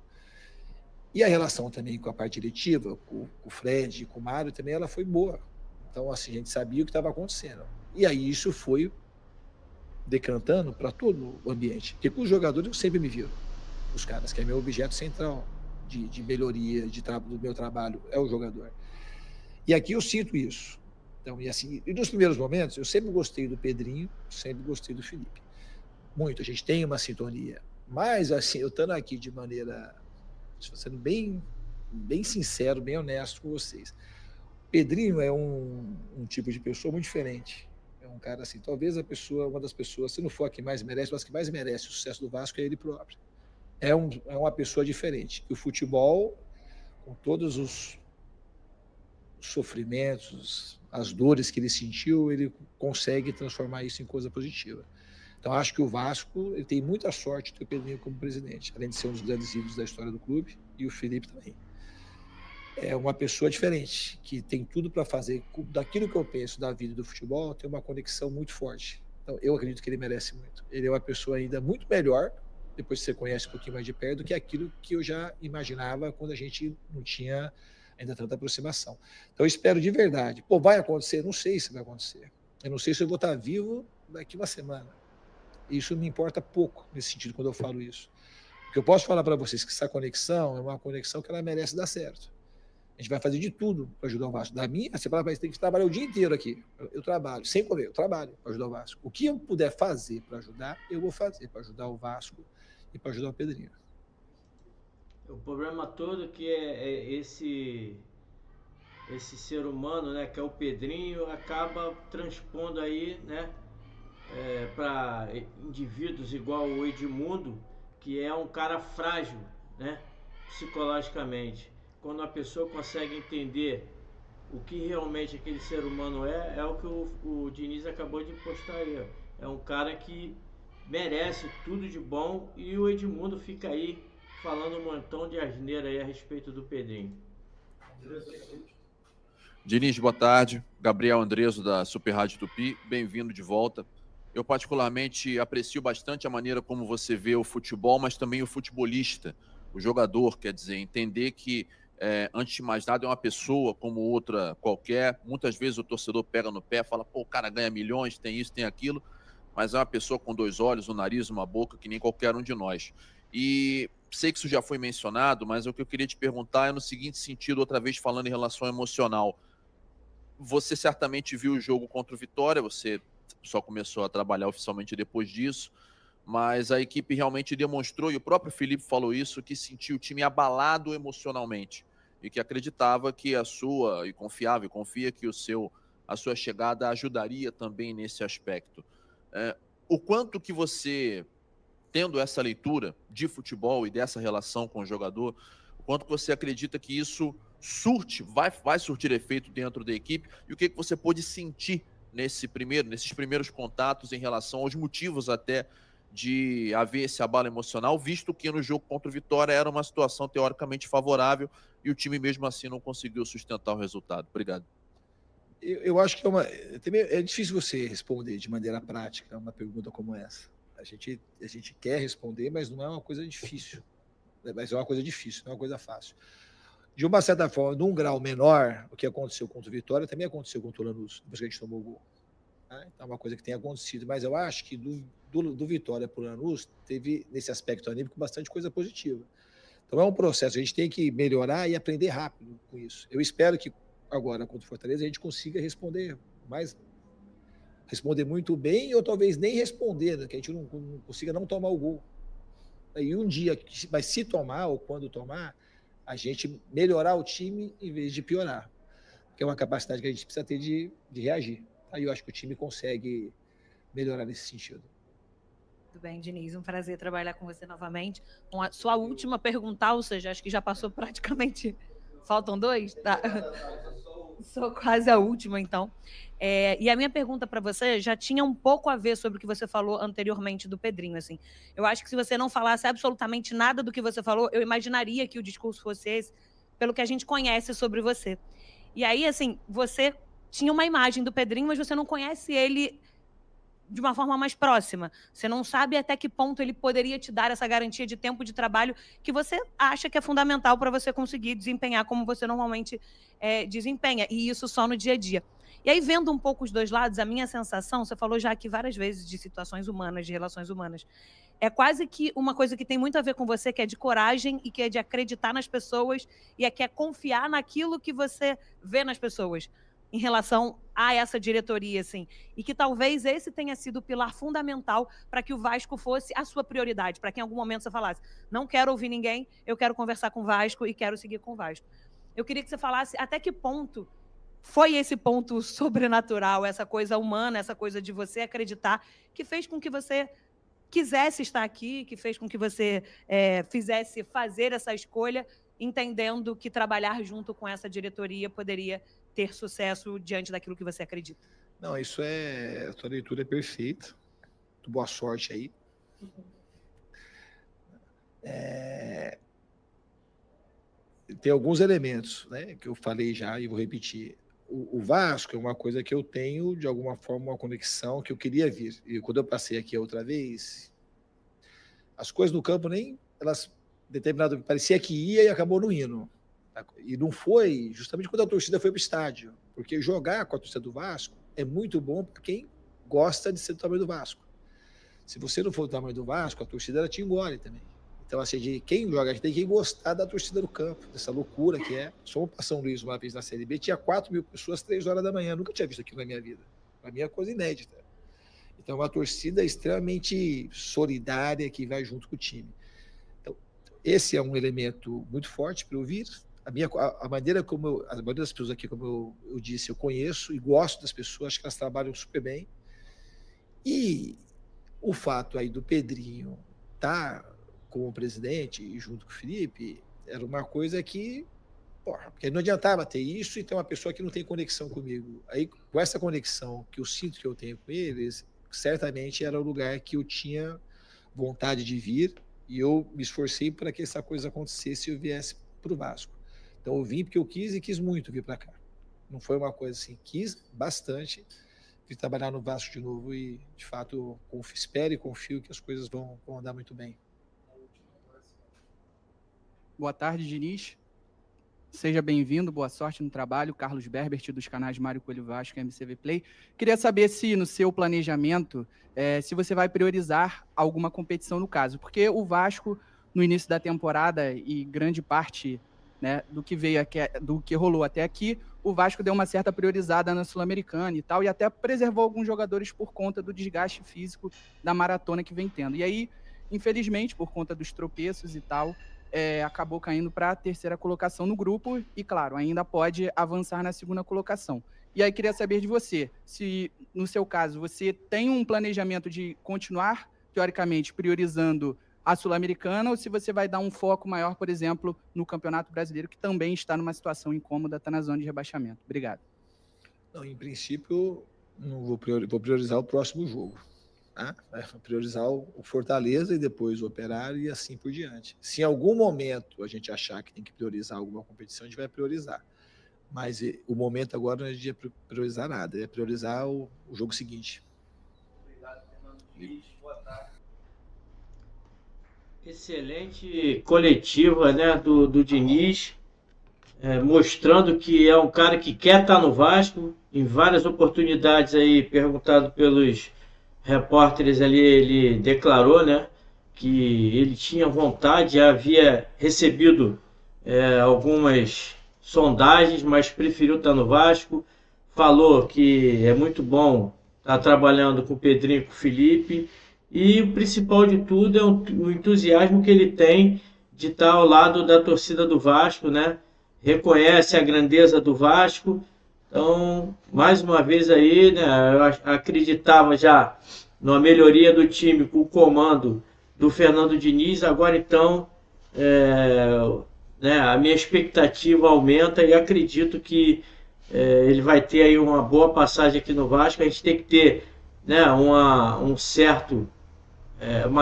E a relação também com a parte diretiva, com o Fred, com o Mário, também ela foi boa. Então, assim, a gente sabia o que estava acontecendo. E aí isso foi decantando para todo o ambiente. Porque com os jogadores eu sempre me viro. Os caras, que é meu objeto central de melhoria do meu trabalho, é o jogador. E aqui eu sinto isso. Então, e assim, e nos primeiros momentos, eu sempre gostei do Pedrinho, sempre gostei do Felipe. Muito, a gente tem uma sintonia. Mas, assim, eu estando aqui de maneira, sendo bem sincero, bem honesto com vocês. Pedrinho é um tipo de pessoa muito diferente. É um cara assim, talvez uma das pessoas, se não for a que mais merece, mas que mais merece o sucesso do Vasco é ele próprio. É uma pessoa diferente. E o futebol, com todos os sofrimentos, as dores que ele sentiu, ele consegue transformar isso em coisa positiva. Então, acho que o Vasco ele tem muita sorte de ter o Pedrinho como presidente, além de ser um dos grandes ídolos da história do clube, e o Felipe também. é uma pessoa diferente, que tem tudo para fazer daquilo que eu penso da vida e do futebol, tem uma conexão muito forte. Então, eu acredito que ele merece muito. Ele é uma pessoa ainda muito melhor, depois que você conhece um pouquinho mais de perto, do que aquilo que eu já imaginava quando a gente não tinha ainda tanta aproximação. Então, eu espero de verdade. Pô, vai acontecer? Não sei se vai acontecer. Eu não sei se eu vou estar vivo daqui uma semana. Isso me importa pouco nesse sentido quando eu falo isso. Porque eu posso falar para vocês que essa conexão é uma conexão que ela merece dar certo. A gente vai fazer de tudo para ajudar o Vasco. Da minha, você fala, mas tem que trabalhar o dia inteiro aqui. Eu trabalho, sem comer, eu trabalho para ajudar o Vasco. O que eu puder fazer para ajudar, eu vou fazer para ajudar o Vasco e para ajudar o Pedrinho. O problema todo que é esse ser humano, né, que é o Pedrinho, acaba transpondo aí, né, para indivíduos igual o Edmundo, que é um cara frágil, né, psicologicamente. Quando a pessoa consegue entender o que realmente aquele ser humano é o que o Diniz acabou de postar aí. É um cara que merece tudo de bom, e o Edmundo fica aí falando um montão de asneira aí a respeito do Pedrinho. Diniz, boa tarde. Gabriel Andreso, da Super Rádio Tupi. Bem-vindo de volta. Eu particularmente aprecio bastante a maneira como você vê o futebol, mas também o futebolista, o jogador, quer dizer, entender que antes de mais nada é uma pessoa como outra qualquer. Muitas vezes o torcedor pega no pé, fala, pô, o cara ganha milhões, tem isso, tem aquilo, mas é uma pessoa com 2 olhos, um nariz, uma boca, que nem qualquer um de nós. E sei que isso já foi mencionado, mas o que eu queria te perguntar é no seguinte sentido, outra vez falando em relação emocional. Você certamente viu o jogo contra o Vitória, você só começou a trabalhar oficialmente depois disso, mas a equipe realmente demonstrou, e o próprio Felipe falou isso, que sentiu o time abalado emocionalmente e que acreditava que e confiava e confia que a sua chegada ajudaria também nesse aspecto. O quanto que você, tendo essa leitura de futebol e dessa relação com o jogador, o quanto que você acredita que isso vai surtir efeito dentro da equipe, e o que você pôde sentir nesses primeiros contatos em relação aos motivos até de haver esse abalo emocional, visto que no jogo contra o Vitória era uma situação teoricamente favorável e o time mesmo assim não conseguiu sustentar o resultado. Obrigado. Eu acho que é difícil você responder de maneira prática uma pergunta como essa. A gente quer responder, mas não é uma coisa difícil. Mas é uma coisa difícil, não é uma coisa fácil. De uma certa forma, num grau menor, o que aconteceu contra o Vitória também aconteceu contra o Lanús, depois que a gente tomou o gol. Então é uma coisa que tem acontecido, mas eu acho que do Vitória para o Lanús teve, nesse aspecto anímico, bastante coisa positiva. Então é um processo, a gente tem que melhorar e aprender rápido com isso. Eu espero que agora, contra o Fortaleza, a gente consiga responder muito bem, ou talvez nem responder, né? Que a gente não consiga não tomar o gol. E um dia, mas se tomar, ou quando tomar, a gente melhorar o time em vez de piorar. Que é uma capacidade que a gente precisa ter de reagir. Aí eu acho que o time consegue melhorar nesse sentido. Tudo bem, Diniz, um prazer trabalhar com você novamente. Com a sua última pergunta, ou seja, acho que já passou praticamente... Faltam 2? Tá. Sou quase a última, então. E a minha pergunta para você já tinha um pouco a ver sobre o que você falou anteriormente do Pedrinho. Assim. Eu acho que se você não falasse absolutamente nada do que você falou, eu imaginaria que o discurso fosse esse, pelo que a gente conhece sobre você. E aí, assim, você tinha uma imagem do Pedrinho, mas você não conhece ele de uma forma mais próxima. Você não sabe até que ponto ele poderia te dar essa garantia de tempo de trabalho que você acha que é fundamental para você conseguir desempenhar como você normalmente desempenha, e isso só no dia a dia. E aí, vendo um pouco os dois lados, a minha sensação, você falou já aqui várias vezes de situações humanas, de relações humanas, é quase que uma coisa que tem muito a ver com você, que é de coragem e que é de acreditar nas pessoas e que é confiar naquilo que você vê nas pessoas em relação a essa diretoria, assim, e que talvez esse tenha sido o pilar fundamental para que o Vasco fosse a sua prioridade, para que em algum momento você falasse, não quero ouvir ninguém, eu quero conversar com o Vasco e quero seguir com o Vasco. Eu queria que você falasse até que ponto foi esse ponto sobrenatural, essa coisa humana, essa coisa de você acreditar, que fez com que você quisesse estar aqui, que fez com que você fizesse fazer essa escolha, entendendo que trabalhar junto com essa diretoria poderia ter sucesso diante daquilo que você acredita. Não, a tua leitura é perfeita. Muito boa sorte aí. tem alguns elementos, né, que eu falei já e vou repetir. O Vasco é uma coisa que eu tenho, de alguma forma, uma conexão que eu queria vir. E quando eu passei aqui a outra vez, as coisas no campo nem elas determinado parecia que ia e acabou não indo. E não foi justamente quando a torcida foi para o estádio, porque jogar com a torcida do Vasco é muito bom para quem gosta de ser do tamanho do Vasco. Se você não for do tamanho do Vasco, a torcida ela te engole também. Então, assim, de quem joga, a gente tem que gostar da torcida do campo, dessa loucura que é. Só para São Luís uma vez na Série B, tinha 4.000 pessoas 3 horas da manhã. Nunca tinha visto aquilo na minha vida. Para mim é coisa inédita. Então, uma torcida extremamente solidária que vai junto com o time. Então, esse é um elemento muito forte para eu vir. A maneira como a maioria das pessoas aqui, como eu disse, eu conheço e gosto das pessoas, acho que elas trabalham super bem. E o fato aí do Pedrinho estar como presidente e junto com o Felipe era uma coisa que, porque não adiantava ter isso e ter uma pessoa que não tem conexão comigo. Aí, com essa conexão que eu sinto que eu tenho com eles, certamente era o lugar que eu tinha vontade de vir e eu me esforcei para que essa coisa acontecesse e eu viesse para o Vasco. Então eu vim porque eu quis e quis muito vir para cá. Não foi uma coisa assim, quis bastante vir trabalhar no Vasco de novo e, de fato, espero e confio que as coisas vão andar muito bem. Boa tarde, Diniz. Seja bem-vindo, boa sorte no trabalho. Carlos Berbert, dos canais Mário Coelho Vasco e MCV Play. Queria saber se no seu planejamento, se você vai priorizar alguma competição no caso, porque o Vasco, no início da temporada e grande parte, né, do que rolou até aqui, o Vasco deu uma certa priorizada na Sul-Americana e tal, e até preservou alguns jogadores por conta do desgaste físico da maratona que vem tendo. E aí, infelizmente, por conta dos tropeços e tal, acabou caindo para a terceira colocação no grupo e, claro, ainda pode avançar na segunda colocação. E aí queria saber de você, se, no seu caso, você tem um planejamento de continuar, teoricamente, priorizando a Sul-Americana ou se você vai dar um foco maior, por exemplo, no Campeonato Brasileiro, que também está numa situação incômoda, está na zona de rebaixamento. Obrigado. Não, em princípio, não vou priorizar o próximo jogo. Tá? Vou priorizar o Fortaleza e depois o Operário e assim por diante. Se em algum momento a gente achar que tem que priorizar alguma competição, a gente vai priorizar. Mas o momento agora não é de priorizar nada, é priorizar o jogo seguinte. Obrigado, Fernando Diniz. Boa tarde. Excelente coletiva, né, do Diniz, mostrando que é um cara que quer estar no Vasco. Em várias oportunidades aí, perguntado pelos repórteres ali, ele declarou, né, que ele tinha vontade, já havia recebido algumas sondagens, mas preferiu estar no Vasco. Falou que é muito bom estar trabalhando com o Pedrinho e com o Felipe. E o principal de tudo é o entusiasmo que ele tem de estar ao lado da torcida do Vasco, né? Reconhece a grandeza do Vasco. Então, mais uma vez aí, né? Eu acreditava já numa melhoria do time com o comando do Fernando Diniz. Agora, então, né, a minha expectativa aumenta e acredito que ele vai ter aí uma boa passagem aqui no Vasco. A gente tem que ter, né, uma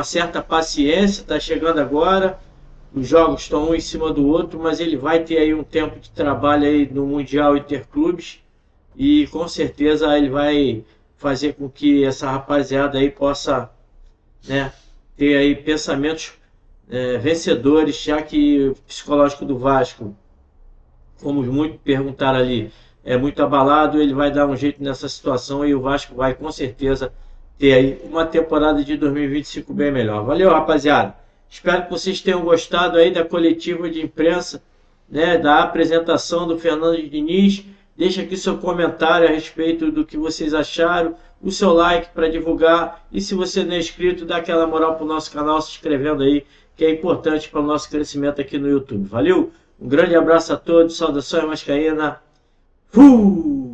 certa paciência. Está chegando agora, os jogos estão um em cima do outro, mas ele vai ter aí um tempo de trabalho aí no Mundial Interclubes e com certeza ele vai fazer com que essa rapaziada aí possa, né, ter aí pensamentos vencedores, já que o psicológico do Vasco, como muito perguntaram ali, é muito abalado. Ele vai dar um jeito nessa situação e o Vasco vai com certeza ter aí uma temporada de 2025 bem melhor. Valeu, rapaziada. Espero que vocês tenham gostado aí da coletiva de imprensa, né, da apresentação do Fernando Diniz. Deixa aqui seu comentário a respeito do que vocês acharam, o seu like para divulgar e se você não é inscrito, dá aquela moral para o nosso canal se inscrevendo aí, que é importante para o nosso crescimento aqui no YouTube. Valeu, um grande abraço a todos, saudações vascaína. Fui!